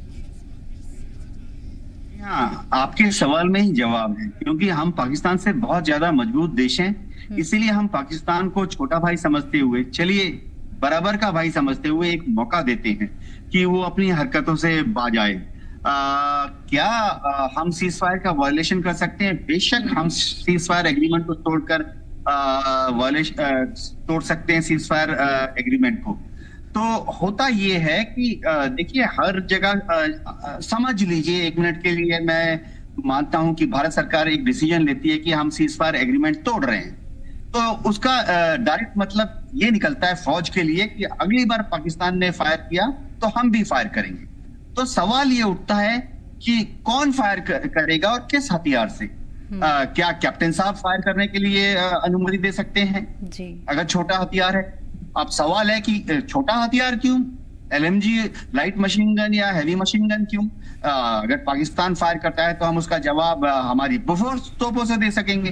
हाँ, आपके सवाल में ही जवाब है, क्योंकि हम पाकिस्तान से बहुत ज्यादा मजबूत देश हैं, इसीलिए हम पाकिस्तान को छोटा भाई समझते हुए, चलिए बराबर का भाई समझते हुए एक मौका देते हैं कि वो अपनी हरकतों से बाज आए। क्या हम सीज फायर का वायलेशन कर सकते हैं? बेशक हम सीज फायर एग्रीमेंट को तोड़कर तोड़ सकते हैं सीज फायर एग्रीमेंट को। तो होता ये है कि देखिए, हर जगह समझ लीजिए, एक मिनट के लिए मैं मानता हूं कि भारत सरकार एक डिसीजन लेती है कि हम सीज फायर एग्रीमेंट तोड़ रहे हैं, तो उसका डायरेक्ट मतलब ये निकलता है फौज के लिए कि अगली बार पाकिस्तान ने फायर किया तो हम भी फायर करेंगे। तो सवाल ये उठता है कि कौन फायर करेगा और किस हथियार से? क्या कैप्टन साहब फायर करने के लिए अनुमति दे सकते हैं जी, अगर छोटा हथियार है? अब सवाल है कि छोटा हथियार क्यों, एलएमजी लाइट मशीन गन या हैवी मशीन गन क्यों? अगर पाकिस्तान फायर करता है तो हम उसका जवाब हमारी बोफोर्स तोपों से दे सकेंगे।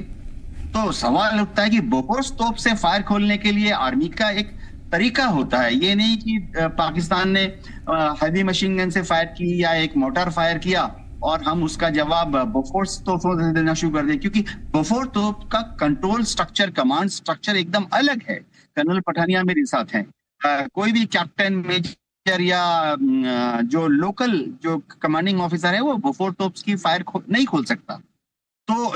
तो सवाल उठता है कि बोफोर्स तोप से फायर खोलने के लिए आर्मी का एक तरीका होता है, ये नहीं कि पाकिस्तान ने हैवी मशीन गन से फायर की या एक मोटर फायर किया और हम उसका जवाब बोफोर्स तोपों से देना शुरू कर दे, क्योंकि बोफोर्स तोप का कंट्रोल स्ट्रक्चर, कमांड स्ट्रक्चर एकदम अलग है। कर्नल पठानिया मेरे साथ हैं, कोई भी कैप्टन, मेजर या जो लोकल जो कमांडिंग ऑफिसर है वो बोफोर्स तोप्स की फायर नहीं खोल सकता। तो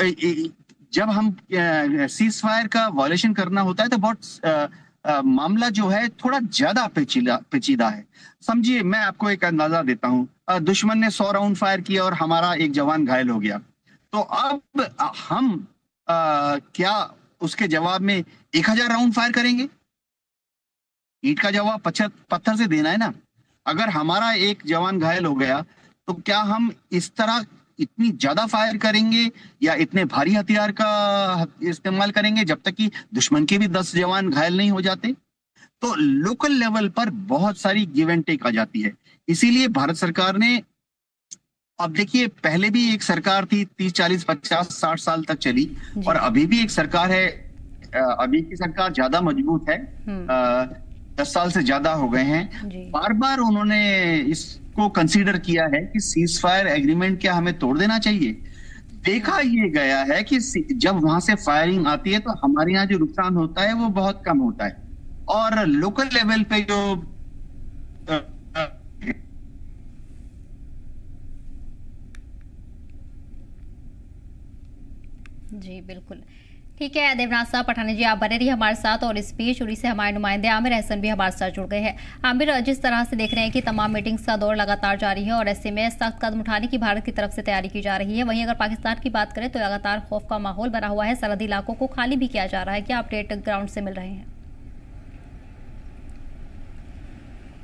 जब हम सीज फायर का वॉयलेशन करना होता है तो बहुत मामला जो है थोड़ा ज्यादा पेचीदा है। समझिए, मैं आपको एक अंदाजा देता हूँ, दुश्मन ने 100 राउंड फायर किया और हमारा एक जवान घायल हो गया, तो अब हम क्या उसके जवाब में 1000 राउंड फायर करेंगे? ईंट का जवाब पत्थर से देना है ना। अगर हमारा एक जवान घायल हो गया तो क्या हम इस तरह इतनी ज्यादा फायर करेंगे या इतने भारी हथियार का इस्तेमाल करेंगे जब तक कि दुश्मन के भी 10 जवान घायल नहीं हो जाते? तो लोकल लेवल पर बहुत सारी गिव एंड टेक आ जाती है। इसीलिए भारत सरकार ने, अब देखिए, पहले भी एक सरकार थी 30, 40, 50, 60 साल तक चली और अभी भी एक सरकार है। अभी की सरकार ज्यादा मजबूत है, 10 साल से ज्यादा हो गए हैं। बार बार उन्होंने इसको कंसीडर किया है कि सीज फायर एग्रीमेंट क्या हमें तोड़ देना चाहिए। देखा ये गया है कि जब वहां से फायरिंग आती है तो हमारे यहाँ जो नुकसान होता है वो बहुत कम होता है, और लोकल लेवल पे जो जी बिल्कुल ठीक है। देवनाथ साहब पठानी जी, आप बने रहिए हमारे साथ, और इस बीच उड़ी से हमारे नुमाइंदे आमिर एहसन भी हमारे साथ जुड़ गए हैं। आमिर, जिस तरह से देख रहे हैं कि तमाम मीटिंग्स का दौर लगातार जारी है और ऐसे में सख्त कदम उठाने की भारत की तरफ से तैयारी की जा रही है, वहीं अगर पाकिस्तान की बात करें तो लगातार खौफ का माहौल बना हुआ है, सरहदी इलाकों को खाली भी किया जा रहा है। क्या अपडेट ग्राउंड से मिल रहे हैं?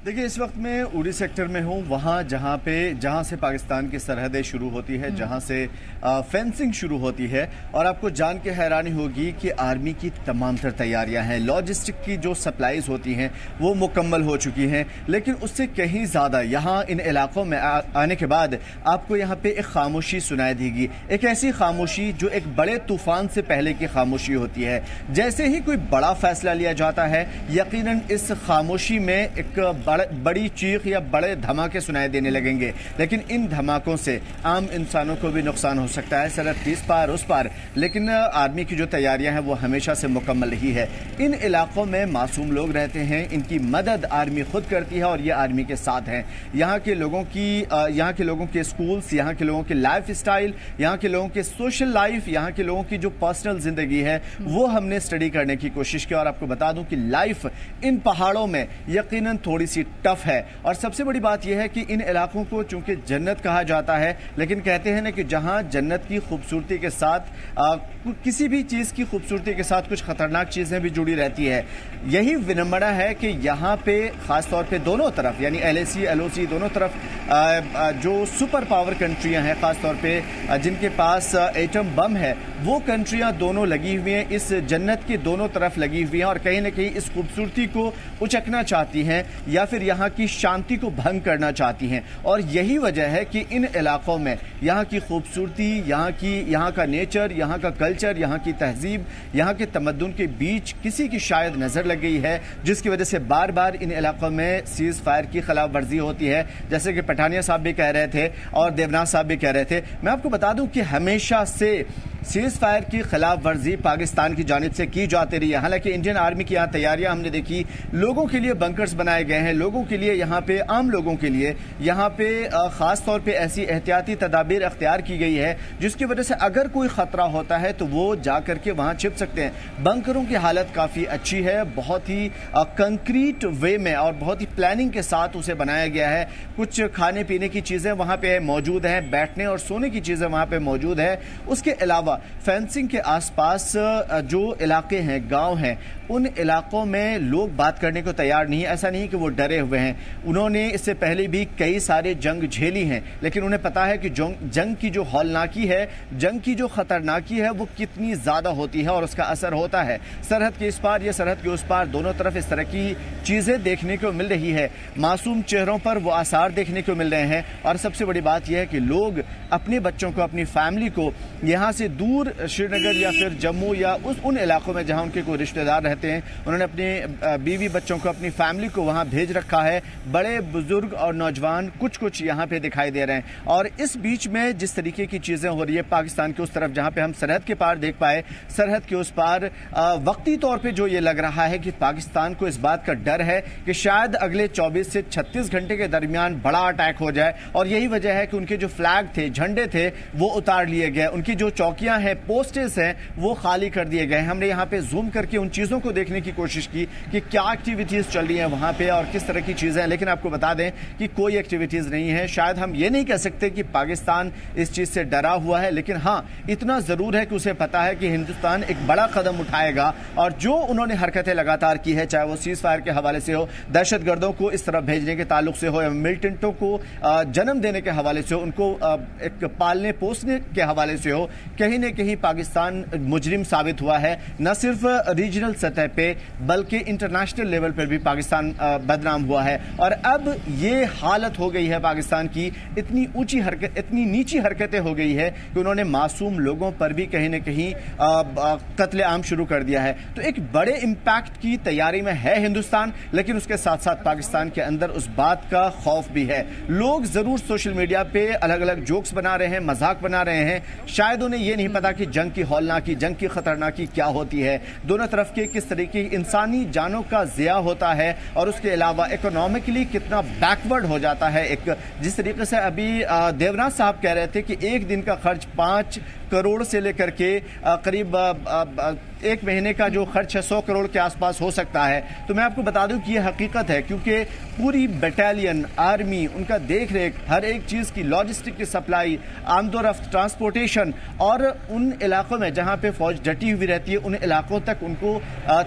देखिए, इस वक्त मैं उड़ी सेक्टर में हूँ, वहाँ जहाँ से पाकिस्तान की सरहदें शुरू होती है, जहाँ से फेंसिंग शुरू होती है, और आपको जान के हैरानी होगी कि आर्मी की तमाम तर तैयारियाँ हैं, लॉजिस्टिक की जो सप्लाईज होती हैं वो मुकम्मल हो चुकी हैं। लेकिन उससे कहीं ज़्यादा यहाँ इन इलाकों में आने के बाद आपको यहाँ पे एक खामोशी सुनाई देगी, एक ऐसी खामोशी जो एक बड़े तूफान से पहले की खामोशी होती है। जैसे ही कोई बड़ा फैसला लिया जाता है, यकीनन इस खामोशी में एक बड़ी चीख या बड़े धमाके सुनाई देने लगेंगे, लेकिन इन धमाकों से आम इंसानों को भी नुकसान हो सकता है, सरहद इस पार उस पार। लेकिन आर्मी की जो तैयारियां हैं वो हमेशा से मुकम्मल रही है। इन इलाकों में मासूम लोग रहते हैं, इनकी मदद आर्मी खुद करती है और ये आर्मी के साथ हैं। यहाँ के लोगों के स्कूल्स, यहाँ के लोगों के लाइफ स्टाइल, यहाँ के लोगों के सोशल लाइफ, यहाँ के लोगों की जो पर्सनल जिंदगी है वो हमने स्टडी करने की कोशिश की। और आपको बता दूं कि लाइफ इन पहाड़ों में यकीनन थोड़ी सी टफ है। और सबसे बड़ी बात यह है कि इन इलाकों को चूंकि जन्नत कहा जाता है, लेकिन कहते हैं ना कि जहां जन्नत की खूबसूरती के साथ किसी भी चीज़ की खूबसूरती के साथ कुछ खतरनाक चीज़ें भी जुड़ी रहती है। यही विनम्रता है कि यहाँ पे ख़ास तौर पे दोनों तरफ, यानी LAC LOC दोनों तरफ जो सुपर पावर कंट्रियाँ हैं, ख़ास तौर पे जिनके पास एटम बम है, वो कंट्रियाँ दोनों लगी हुई हैं, इस जन्नत की दोनों तरफ लगी हुई हैं और कहीं ना कहीं इस खूबसूरती को उचकना चाहती हैं या फिर यहाँ की शांति को भंग करना चाहती हैं। और यही वजह है कि इन इलाकों में यहाँ की खूबसूरती, यहाँ का नेचर, यहाँ का कल्चर, यहाँ की तहजीब, यहाँ के तमद्दुन के बीच किसी की शायद नज़र लग गई है, जिसकी वजह से बार बार इन इलाकों में सीज फायर की खिलाफ वर्जी होती है, जैसे कि पठानिया साहब भी कह रहे थे और देवनाथ साहब भी कह रहे थे। मैं आपको बता दूं कि हमेशा से सीज फायर की खिलाफ वर्जी पाकिस्तान की जानिब से की जाती रही है। हालांकि इंडियन आर्मी की यहाँ तैयारियां हमने देखी, लोगों के लिए बंकर्स बनाए गए हैं, लोगों के लिए यहाँ पे, आम लोगों के लिए यहाँ पे ख़ास तौर पे ऐसी एहतियाती तदाबीर अख्तियार की गई है जिसकी वजह से अगर कोई ख़तरा होता है तो वो जा करके वहाँ छिप सकते हैं। बंकरों की हालत काफ़ी अच्छी है, बहुत ही कंक्रीट वे में और बहुत ही प्लानिंग के साथ उसे बनाया गया है। कुछ खाने पीने की चीज़ें वहाँ पे मौजूद हैं, बैठने और सोने की चीज़ें वहाँ पे मौजूद है। उसके अलावा अलावा फेंसिंग के आसपास जो इलाके हैं, गांव हैं, उन इलाकों में लोग बात करने को तैयार नहीं है। ऐसा नहीं कि वो डरे हुए हैं, उन्होंने इससे पहले भी कई सारे जंग झेली हैं, लेकिन उन्हें पता है कि जंग की जो हौलनाकी है, जंग की जो खतरनाकी है, वो कितनी ज़्यादा होती है और उसका असर होता है। सरहद के इस पार या सरहद के उस पार दोनों तरफ इस तरह की चीज़ें देखने को मिल रही है। मासूम चेहरों पर वो आसार देखने को मिल रहे हैं और सबसे बड़ी बात यह है कि लोग अपने बच्चों को, अपनी फैमिली को यहाँ से दूर श्रीनगर या फिर जम्मू या उन इलाकों में जहाँ उनके कोई रिश्तेदार रहते हैं, उन्होंने अपने बीवी बच्चों को, अपनी फैमिली को वहाँ भेज रखा है। बड़े बुजुर्ग और नौजवान कुछ यहाँ पे दिखाई दे रहे हैं। और इस बीच में जिस तरीके की चीज़ें हो रही है पाकिस्तान के उस तरफ, जहाँ पे हम सरहद के पार देख पाए, सरहद के उस पार वक्ती तौर पे जो ये लग रहा है कि पाकिस्तान को इस बात का डर है कि शायद अगले 24 से 36 घंटे के दरमियान बड़ा अटैक हो जाए। और यही वजह है कि उनके जो फ्लैग थे, झंडे थे, वो उतार लिए गए, उनकी जो चौकियां हैं, पोस्टेस हैं, वो खाली कर दिए गए। हमने यहाँ पे जूम करके उन चीज़ों को देखने की कोशिश की कि क्या एक्टिविटीज़ चल रही हैं वहाँ पे और किस तरह की चीज़ें हैं, लेकिन आपको बता दें कि कोई एक्टिविटीज़ नहीं है। शायद हम ये नहीं कह सकते कि पाकिस्तान इस चीज़ से डरा हुआ है, लेकिन हाँ, इतना ज़रूर है कि उसे पता है कि हिंदुस्तान एक बड़ा कदम उठाएगा। और जो उन्होंने हरकतें लगातार की है, चाहे वो सीज फायर के हवाले से हो, दहशतगर्दों को इस तरफ भेजने के ताल्लुक से हो, या मिलिटेंटों को जन्म देने के हवाले से हो, उनको एक पालने पोसने के हवाले से हो, कहीं न कहीं पाकिस्तान मुजरिम साबित हुआ है। न सिर्फ रीजनल सतह पे बल्कि इंटरनेशनल लेवल पर भी पाकिस्तान बदनाम हुआ है। और अब ये हालत हो गई है पाकिस्तान की, इतनी ऊंची हरकत, इतनी नीची हरकतें हो गई है कि उन्होंने मासूम लोगों पर भी कहीं न कहीं कत्लेआम शुरू कर दिया है। तो एक बड़े इंपैक्ट की तैयारी में है हिंदुस्तान, लेकिन उसके साथ साथ पाकिस्तान के अंदर उस बात का खौफ भी है। लोग जरूर सोशल मीडिया पे अलग अलग जोक्स बना रहे हैं, मजाक बना रहे हैं, शायद उन्हें यह नहीं पता कि जंग की हौलनाकी, जंग की खतरनाकी क्या होती है, दोनों तरफ के किस तरीके इंसानी जानों का ज़िया होता है और उसके अलावा इकोनॉमिकली कितना बैकवर्ड हो जाता है। एक जिस तरीके से अभी देवनाथ साहब कह रहे थे कि एक दिन का खर्च 5 करोड़ से लेकर के करीब एक महीने का जो खर्च है 100 करोड़ के आसपास हो सकता है। तो मैं आपको बता दूं कि यह हकीकत है, क्योंकि पूरी बटालियन, आर्मी, उनका देख रेख, हर एक चीज़ की लॉजिस्टिक की सप्लाई, आमदोरफ्त, ट्रांसपोर्टेशन, और उन इलाकों में जहां पे फौज डटी हुई रहती है, उन इलाकों तक उनको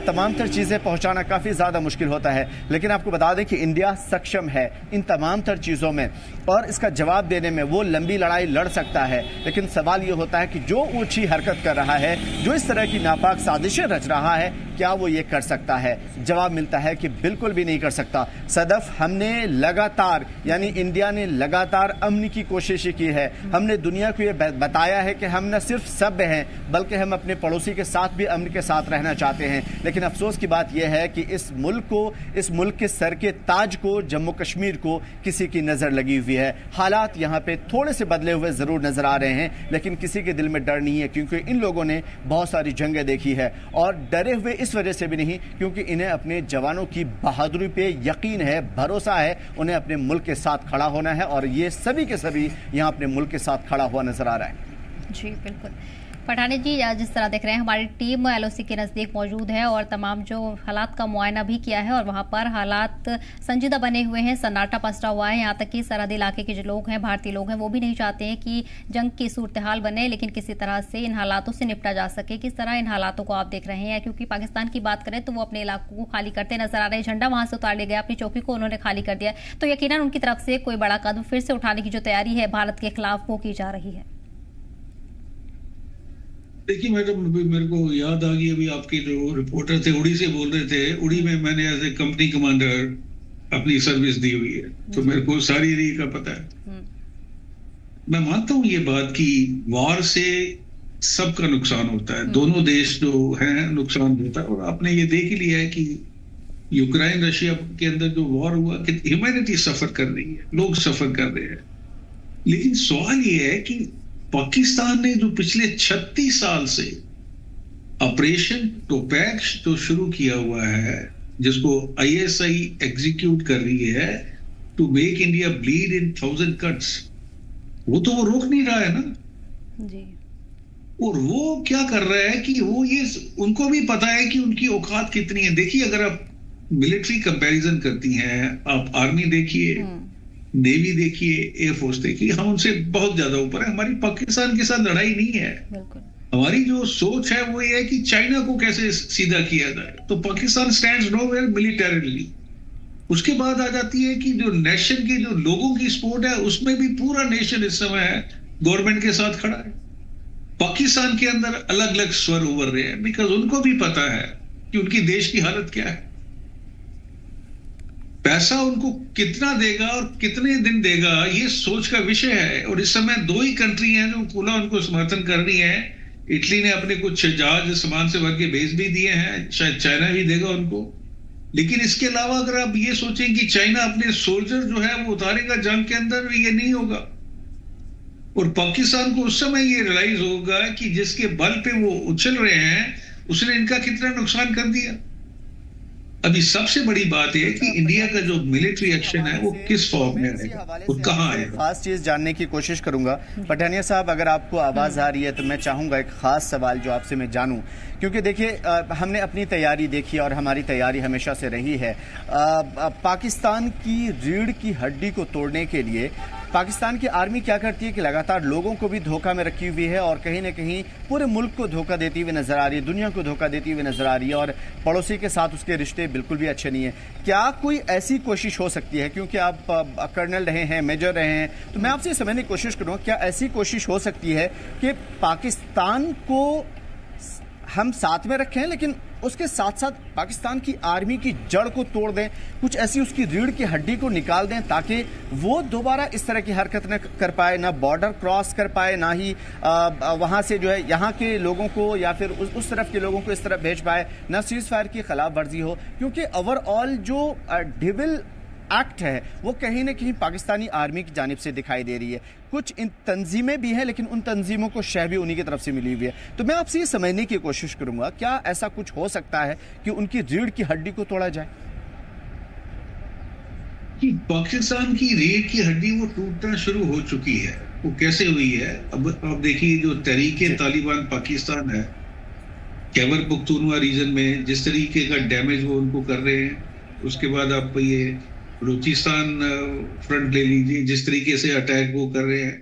तमाम तर चीज़ें पहुंचाना काफ़ी ज़्यादा मुश्किल होता है। लेकिन आपको बता दें कि इंडिया सक्षम है इन तमाम तर चीज़ों में और इसका जवाब देने में। वो लंबी लड़ाई लड़ सकता है, लेकिन सवाल ये होता है कि जो ऊंची हरकत कर रहा है, जो इस तरह की नापाक साजिशें रच रहा है, क्या वो ये कर सकता है? जवाब मिलता है कि बिल्कुल भी नहीं कर सकता। सदफ, हमने लगातार, यानी इंडिया ने लगातार अमन की कोशिश की है। हमने दुनिया को ये बताया है कि हम न सिर्फ सभ्य हैं, बल्कि हम अपने पड़ोसी के साथ भी अमन के साथ रहना चाहते हैं। लेकिन अफसोस की बात यह है कि इस मुल्क के सर के ताज को, जम्मू कश्मीर को, किसी की नजर लगी हुई है। हालात यहाँ पे थोड़े से बदले हुए जरूर नजर आ रहे हैं, लेकिन किसी के दिल में डर नहीं है, क्योंकि इन लोगों ने बहुत सारी जंगें देखी है। और डरे हुए इस वजह से भी नहीं, क्योंकि इन्हें अपने जवानों की बहादुरी पे यकीन है, भरोसा है। उन्हें अपने मुल्क के साथ खड़ा होना है और ये सभी के सभी यहाँ अपने मुल्क के साथ खड़ा हुआ नजर आ रहा है। जी बिल्कुल। पठानी जी, जिस तरह देख रहे हैं, हमारी टीम LOC के नज़दीक मौजूद है और तमाम जो हालात का मुआयना भी किया है, और वहाँ पर हालात संजीदा बने हुए हैं, सन्नाटा पसरा हुआ है। यहाँ तक कि सरहदी इलाके के जो लोग हैं, भारतीय लोग हैं, वो भी नहीं चाहते हैं कि जंग की सूरत हाल बने, लेकिन किसी तरह से इन हालातों से निपटा जा सके। किस तरह इन हालातों को आप देख रहे हैं? क्योंकि पाकिस्तान की बात करें तो वो अपने इलाकों को खाली करते नजर आ रहे हैं। झंडा वहाँ से उतार लिया गया, अपनी चौकी को उन्होंने खाली कर दिया, तो यकीनन उनकी तरफ से कोई बड़ा कदम फिर से उठाने की जो तैयारी है भारत के खिलाफ, वो की जा रही है। देखिए मैडम, मेरे को याद आ गई, अभी आपके जो रिपोर्टर थे उड़ी से बोल रहे थे, उड़ी में मैंने एज ए कंपनी कमांडर अपनी सर्विस दी हुई है, तो मेरे को सारी एरिया का पता है। मैं मानता हूँ ये बात कि वॉर से सबका नुकसान होता है, दोनों देश जो हैं नुकसान होता है। और आपने ये देख ही लिया है कि यूक्रेन रशिया के अंदर जो वॉर हुआ कि ह्यूमैनिटी सफर कर रही है, लोग सफर कर रहे हैं। लेकिन सवाल ये है कि पाकिस्तान ने जो पिछले 36 साल से ऑपरेशन टोपैक जो शुरू किया हुआ है, जिसको ISI एग्जीक्यूट कर रही है, to make India bleed in 1000 cuts, वो तो वो रोक नहीं रहा है ना जी। और वो क्या कर रहा है कि वो ये उनको भी पता है कि उनकी औकात कितनी है। देखिए, अगर आप मिलिट्री कंपैरिजन करती हैं, आप आर्मी देखिए, नेवी देखिए, एयरफोर्स देखिए, हम उनसे बहुत ज्यादा ऊपर है। हमारी पाकिस्तान के साथ लड़ाई नहीं है, हमारी जो सोच है वो ये है कि चाइना को कैसे सीधा किया जाए। तो पाकिस्तान स्टैंड्स नोवेयर मिलिटरीली। उसके बाद आ जाती है कि जो नेशन की जो लोगों की सपोर्ट है, उसमें भी पूरा नेशन इस समय है गवर्नमेंट के साथ खड़ा है। पाकिस्तान के अंदर अलग अलग स्वर उभर रहे हैं, बिकॉज उनको भी पता है कि उनकी देश की हालत क्या है। पैसा उनको कितना देगा और कितने दिन देगा, ये सोच का विषय है। और इस समय दो ही कंट्री हैं जो खुला उनको समर्थन कर रही है। इटली ने अपने कुछ जहाज सामान से भर के भेज भी दिए हैं, शायद चाइना भी देगा उनको। लेकिन इसके अलावा अगर आप ये सोचें कि चाइना अपने सोल्जर जो है वो उतारेगा जंग के अंदर, ये नहीं होगा। और पाकिस्तान को उस समय ये रियलाइज होगा कि जिसके बल पे वो उछल रहे हैं उसने इनका कितना नुकसान कर दिया। अभी सबसे बड़ी बात है कि इंडिया का जो मिलिट्री एक्शन है वो किस फॉर्म में रहेगा और कहां आएगा। खास चीज जानने की कोशिश करूंगा। पठानिया साहब, अगर आपको आवाज आ रही है तो मैं चाहूंगा एक खास सवाल जो आपसे मैं जानूं, क्योंकि देखिए हमने अपनी तैयारी देखी और हमारी तैयारी हमेशा से रही है पाकिस्तान की रीढ़ की हड्डी को तोड़ने के लिए। पाकिस्तान की आर्मी क्या करती है कि लगातार लोगों को भी धोखा में रखी हुई है और कहीं ना कहीं पूरे मुल्क को धोखा देती हुई नजर आ रही है, दुनिया को धोखा देती हुई नजर आ रही है और पड़ोसी के साथ उसके रिश्ते बिल्कुल भी अच्छे नहीं है। क्या कोई ऐसी कोशिश हो सकती है, क्योंकि आप कर्नल रहे हैं, मेजर रहे हैं, तो मैं आपसे समझने की कोशिश करूँगा, क्या ऐसी कोशिश हो सकती है कि पाकिस्तान को हम साथ में रखें लेकिन उसके साथ साथ पाकिस्तान की आर्मी की जड़ को तोड़ दें, कुछ ऐसी उसकी रीढ़ की हड्डी को निकाल दें ताकि वो दोबारा इस तरह की हरकत न कर पाए, ना बॉर्डर क्रॉस कर पाए, ना ही वहां से जो है यहाँ के लोगों को या फिर उस तरफ के लोगों को इस तरफ भेज पाए, ना सीज फायर की खिलाफ वर्जी हो। क्योंकि ओवरऑल जो डिविल एक्ट है वो कहीं ना कहीं पाकिस्तानी आर्मी की जानिब से दिखाई दे रही है। कुछ इन तंजीमें भी हैं लेकिन उन तंजीमों को शह भी उन्हीं की तरफ से मिली हुई है। तो मैं आपसे ये समझने की कोशिश करूंगा, क्या ऐसा कुछ हो सकता है कि उनकी रीढ़ की हड्डी को तोड़ा जाए? कि पाकिस्तान की रीढ़ की हड्डी वो टूटना शुरू हो चुकी है। वो कैसे हुई है? अब देखिए, जो तहरीके तालिबान पाकिस्तान है, खैबर पख्तूनख्वा रीजन में जिस तरीके का डैमेज वो उनको कर रहे हैं, उसके बाद आप ये बलूचिस्तान फ्रंट ले लीजिए, जिस तरीके से अटैक वो कर रहे हैं।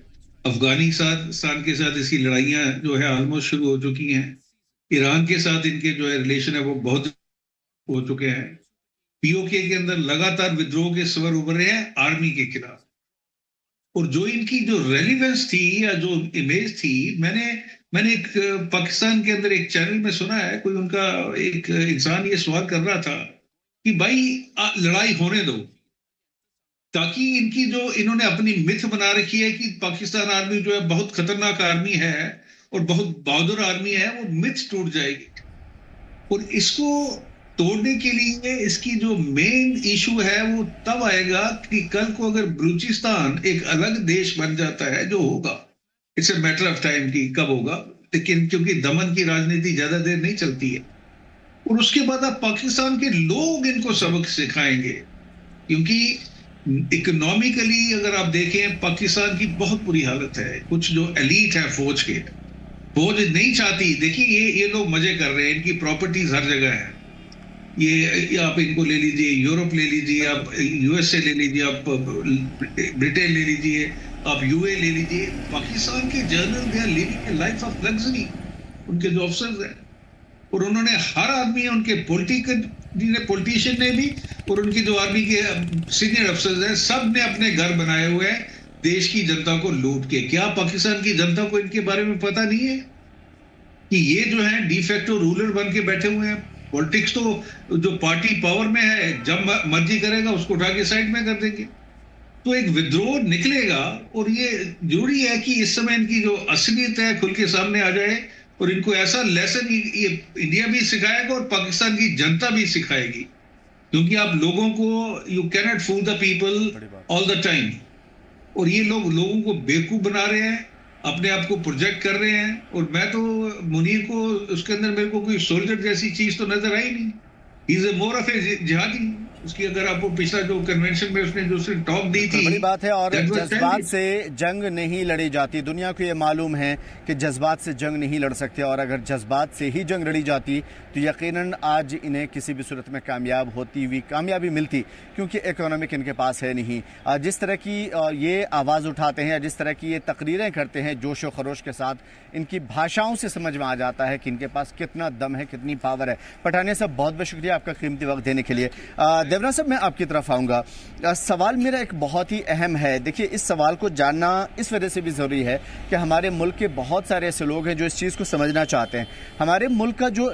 अफगानिस्तान के साथ इसकी लड़ाइयां जो है ऑलमोस्ट शुरू हो चुकी हैं। ईरान के साथ इनके जो है रिलेशन है वो बहुत हो चुके हैं। पीओके के अंदर लगातार विद्रोह के स्वर उभर रहे हैं आर्मी के खिलाफ। और जो इनकी जो रेलिवेंस थी या जो इमेज थी, मैंने एक पाकिस्तान के अंदर एक चैनल में सुना है, कोई उनका एक इंसान ये सवाल कर रहा था कि भाई लड़ाई होने दो, ताकि इनकी जो इन्होंने अपनी मिथ बना रखी है कि पाकिस्तान आर्मी जो है बहुत खतरनाक आर्मी है और बहुत बहादुर आर्मी है, वो मिथ टूट जाएगी। और इसको तोड़ने के लिए इसकी जो मेन इशू है वो तब आएगा कि कल को अगर बलूचिस्तान एक अलग देश बन जाता है, जो होगा, it's a matter of time कि कब होगा, लेकिन क्योंकि दमन की राजनीति ज्यादा देर नहीं चलती है। और उसके बाद आप पाकिस्तान के लोग इनको सबक सिखाएंगे, क्योंकि इकोनॉमिकली अगर आप देखें पाकिस्तान की बहुत बुरी हालत है। कुछ जो एलीट है फौज नहीं चाहती। देखिए ये लोग मजे कर रहे हैं, इनकी प्रॉपर्टीज हर जगह है। ये आप इनको ले लीजिए, यूरोप ले लीजिए, आप यूएसए ले लीजिए, आप ब्रिटेन ले लीजिए, आप यूए ले लीजिए। पाकिस्तान के general they are living a life of luxury, उनके जो अफसर्स हैं। और उन्होंने हर आदमी, उनके पॉलिटिशियन ने भी और उनकी जो आर्मी के सीनियर अफसर्स हैं, सब ने अपने घर बनाए हुए हैं देश की जनता को लूट के। क्या पाकिस्तान की जनता को इनके बारे में पता नहीं है कि ये जो है डिफेक्टो रूलर बन के बैठे हुए हैं? पॉलिटिक्स तो जो पार्टी पावर में है, जब मर्जी करेगा उसको उठा के साइड में कर देंगे। तो एक विद्रोह निकलेगा और ये जरूरी है कि इस समय इनकी जो असलियत है खुल के सामने आ जाए और इनको ऐसा लेसन ये इंडिया भी सिखाएगा और पाकिस्तान की जनता भी सिखाएगी। क्योंकि आप लोगों को, you can not fool the people all the time. और ये लोगों को बेवकूफ बना रहे हैं, अपने आप को प्रोजेक्ट कर रहे हैं। और मैं तो मुनीर को, उसके अंदर मेरे को कोई सोल्जर जैसी चीज तो नजर आई नहीं। ही इज मोर ऑफ ए जिहादी। उसकी अगर आपको पिछला जो कन्वेंशन में उसने जो टॉक दी थी, बड़ी बात है। और that was जज्बात standing. से जंग नहीं लड़ी जाती। दुनिया को ये मालूम है कि जज्बात से जंग नहीं लड़ सकते, और अगर जज्बात से ही जंग लड़ी जाती तो यकीनन आज इन्हें किसी भी सूरत में कामयाबी मिलती, क्योंकि इकोनॉमिक इनके पास है नहीं। जिस तरह की ये आवाज़ उठाते हैं, जिस तरह की ये तकरीरें करते हैं जोश व खरोश के साथ, इनकी भाषाओं से समझ में आ जाता है कि इनके पास कितना दम है, कितनी पावर है। पठानिया साहब, बहुत बहुत शुक्रिया आपका कीमती वक्त देने के लिए। देवराज साहब, मैं आपकी तरफ आऊँगा। सवाल मेरा एक बहुत ही अहम है। देखिए, इस सवाल को जानना इस वजह से भी ज़रूरी है कि हमारे मुल्क के बहुत सारे ऐसे लोग हैं जो इस चीज़ को समझना चाहते हैं। हमारे मुल्क का जो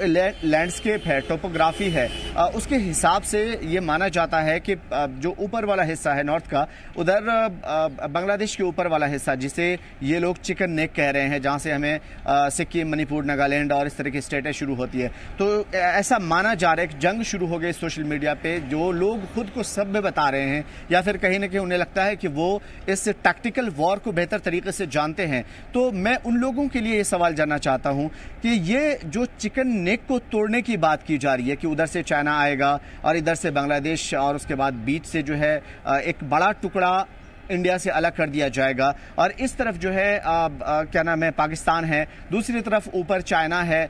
लैंडस्केप है, टोपोग्राफी है, उसके हिसाब से ये माना जाता है कि जो ऊपर वाला हिस्सा है नॉर्थ का, उधर बांग्लादेश के ऊपर वाला हिस्सा जिसे ये लोग चिकन नेक कह रहे हैं, जहाँ से हमें सिक्किम, मणिपुर, नागालैंड और इस तरह की स्टेटें शुरू होती है, तो ऐसा माना जा रहा है कि जंग शुरू हो गई सोशल मीडिया पे। जो लोग खुद को सभ्य बता रहे हैं या फिर कहीं ना कहीं उन्हें लगता है कि वो इस टैक्टिकल वॉर को बेहतर तरीके से जानते हैं, तो मैं उन लोगों के लिए ये सवाल जानना चाहता हूं कि ये जो चिकन नेक को तोड़ने की बात की जा रही है कि उधर से चाइना आएगा और इधर से बांग्लादेश, और उसके बाद बीच से जो है एक बड़ा टुकड़ा इंडिया से अलग कर दिया जाएगा, और इस तरफ जो है क्या नाम है, पाकिस्तान है, दूसरी तरफ ऊपर चाइना है,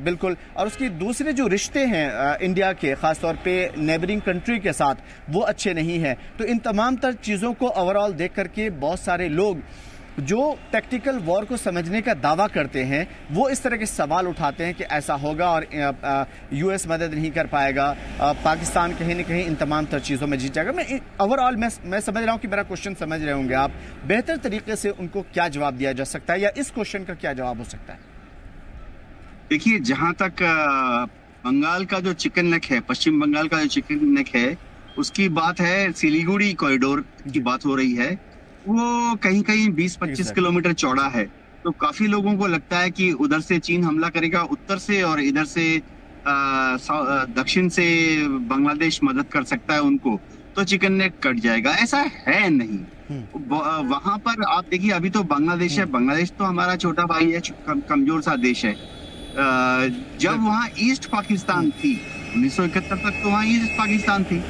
बिल्कुल, और उसकी दूसरे जो रिश्ते हैं इंडिया के, ख़ासतौर पे नेबरिंग कंट्री के साथ, वो अच्छे नहीं हैं। तो इन तमाम तर चीज़ों को ओवरऑल देख करके बहुत सारे लोग जो टैक्टिकल वॉर को समझने का दावा करते हैं, वो इस तरह के सवाल उठाते हैं कि ऐसा होगा और यूएस मदद नहीं कर पाएगा, पाकिस्तान कहीं ना कहीं इन तमाम तर चीज़ों में जीत जाएगा। मैं ओवरऑल मैं समझ रहा हूँ कि मेरा क्वेश्चन समझ रहे होंगे आप। बेहतर तरीके से उनको क्या जवाब दिया जा सकता है, या इस क्वेश्चन का क्या जवाब हो सकता है? देखिए, जहां तक बंगाल का जो चिकन नेक है, पश्चिम बंगाल का जो चिकन नेक है, उसकी बात है, सिलीगुड़ी कॉरिडोर की बात हो रही है, वो कहीं कहीं 20-25 किलोमीटर चौड़ा है। तो काफी लोगों को लगता है कि उधर से चीन हमला करेगा उत्तर से, और इधर से दक्षिण से बांग्लादेश मदद कर सकता है उनको, तो चिकन नेक कट जाएगा। ऐसा है नहीं। वहां पर आप देखिए, अभी तो बांग्लादेश है, बांग्लादेश तो हमारा छोटा भाई है, कमजोर सा देश है। जब वहाँ ईस्ट पाकिस्तान थी 1971 तक, तो वहाँ ईस्ट पाकिस्तान थी,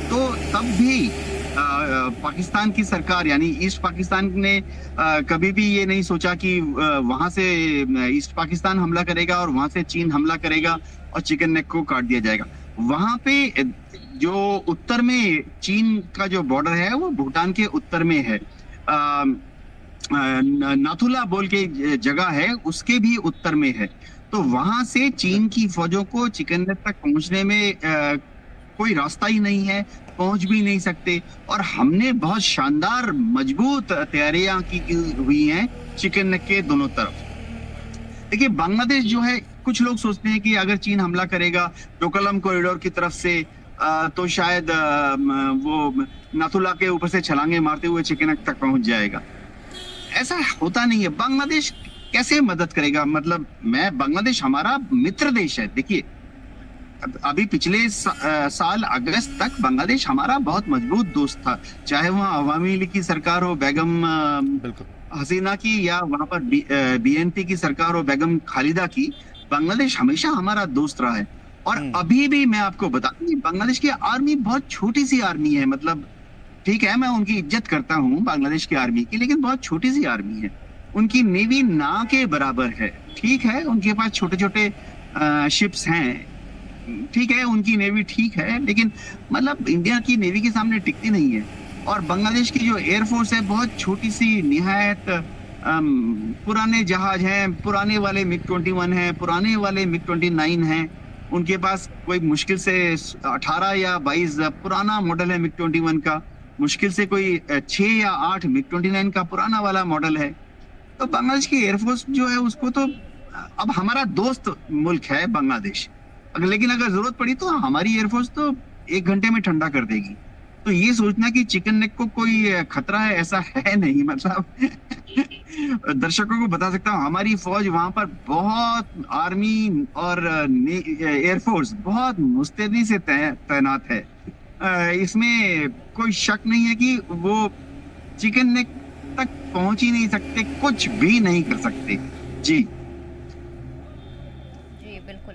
तो तब भी पाकिस्तान की सरकार यानी ईस्ट पाकिस्तान ने कभी भी ये नहीं सोचा कि वहां से ईस्ट पाकिस्तान हमला करेगा और वहां से चीन हमला करेगा और चिकन नेक को काट दिया जाएगा। वहां पे जो उत्तर में चीन का जो बॉर्डर है, वो भूटान के उत्तर में है। नाथुला बोल के जगह है, उसके भी उत्तर में है। तो वहां से चीन की फौजों को चिकन नेक तक पहुंचने में कोई रास्ता ही नहीं है, पहुंच भी नहीं सकते। और हमने बहुत शानदार मजबूत तैयारियां की हुई हैं चिकन नेक के दोनों तरफ। देखिए, बांग्लादेश जो है, कुछ लोग सोचते हैं कि अगर चीन हमला करेगा डोकलम कॉरिडोर की तरफ से, तो शायद वो नाथुला के ऊपर से छलांगे मारते हुए चिकन नेक तक पहुंच जाएगा। ऐसा होता नहीं है। बांग्लादेश कैसे मदद करेगा? मतलब बांग्लादेश हमारा मित्र देश है। देखिए, अभी पिछले साल अगस्त तक बांग्लादेश हमारा बहुत मजबूत दोस्त था, चाहे वहाँ अवामी लीग की सरकार हो बेगम हसीना की, या वहाँ पर बीएनपी की सरकार हो बेगम खालिदा की, बांग्लादेश हमेशा हमारा दोस्त रहा है। और अभी भी मैं आपको बता दूं, बांग्लादेश की आर्मी बहुत छोटी सी आर्मी है। मतलब ठीक है, मैं उनकी इज्जत करता हूँ बांग्लादेश की आर्मी की, लेकिन बहुत छोटी सी आर्मी है। उनकी नेवी ना के बराबर है। ठीक है, उनके पास छोटे छोटे शिप्स हैं, ठीक है, उनकी नेवी ठीक है, लेकिन मतलब इंडिया की नेवी के सामने टिकती नहीं है। और बांग्लादेश की जो एयरफोर्स है, बहुत छोटी सी, निहायत पुराने जहाज हैं, पुराने वाले MiG-21 हैं, पुराने वाले MiG-29 हैं। उनके पास कोई मुश्किल से 18 या 22 पुराना मॉडल है MiG-21 का, मुश्किल से कोई 6 या 8 MiG-29 का पुराना वाला मॉडल है। तो बांग्लादेश की एयरफोर्स जो है, उसको तो अब हमारा दोस्त मुल्क है बांग्लादेश, लेकिन अगर जरूरत पड़ी तो हमारी एयरफोर्स तो 1 घंटे में ठंडा कर देगी। तो ये सोचना कि चिकन नेक को कोई खतरा है, ऐसा है नहीं। मतलब दर्शकों को बता सकता हूँ, हमारी फौज वहां पर बहुत, आर्मी और एयरफोर्स बहुत मुस्तैदी से तैनात है। इसमें कोई शक नहीं है कि वो चिकन नेक तक पहुंच ही नहीं सकते, कुछ भी नहीं कर सकते। जी बिल्कुल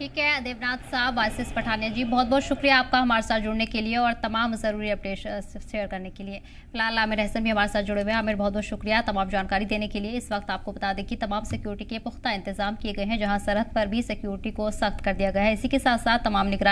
ठीक है देवनाथ साहब, आशीष पठानिया जी, बहुत बहुत शुक्रिया आपका हमारे साथ जुड़ने के लिए और तमाम ज़रूरी अपडेट शेयर करने के लिए। फिलहाल आमिर हसन भी हमारे साथ जुड़े हुए हैं। आमिर, बहुत बहुत शुक्रिया तमाम जानकारी देने के लिए। इस वक्त आपको बता दें कि तमाम सिक्योरिटी के पुख्ता इंतजाम किए गए हैं, जहां सरहद पर भी सिक्योरिटी को सख्त कर दिया गया है। इसी के साथ साथ तमाम निगरानी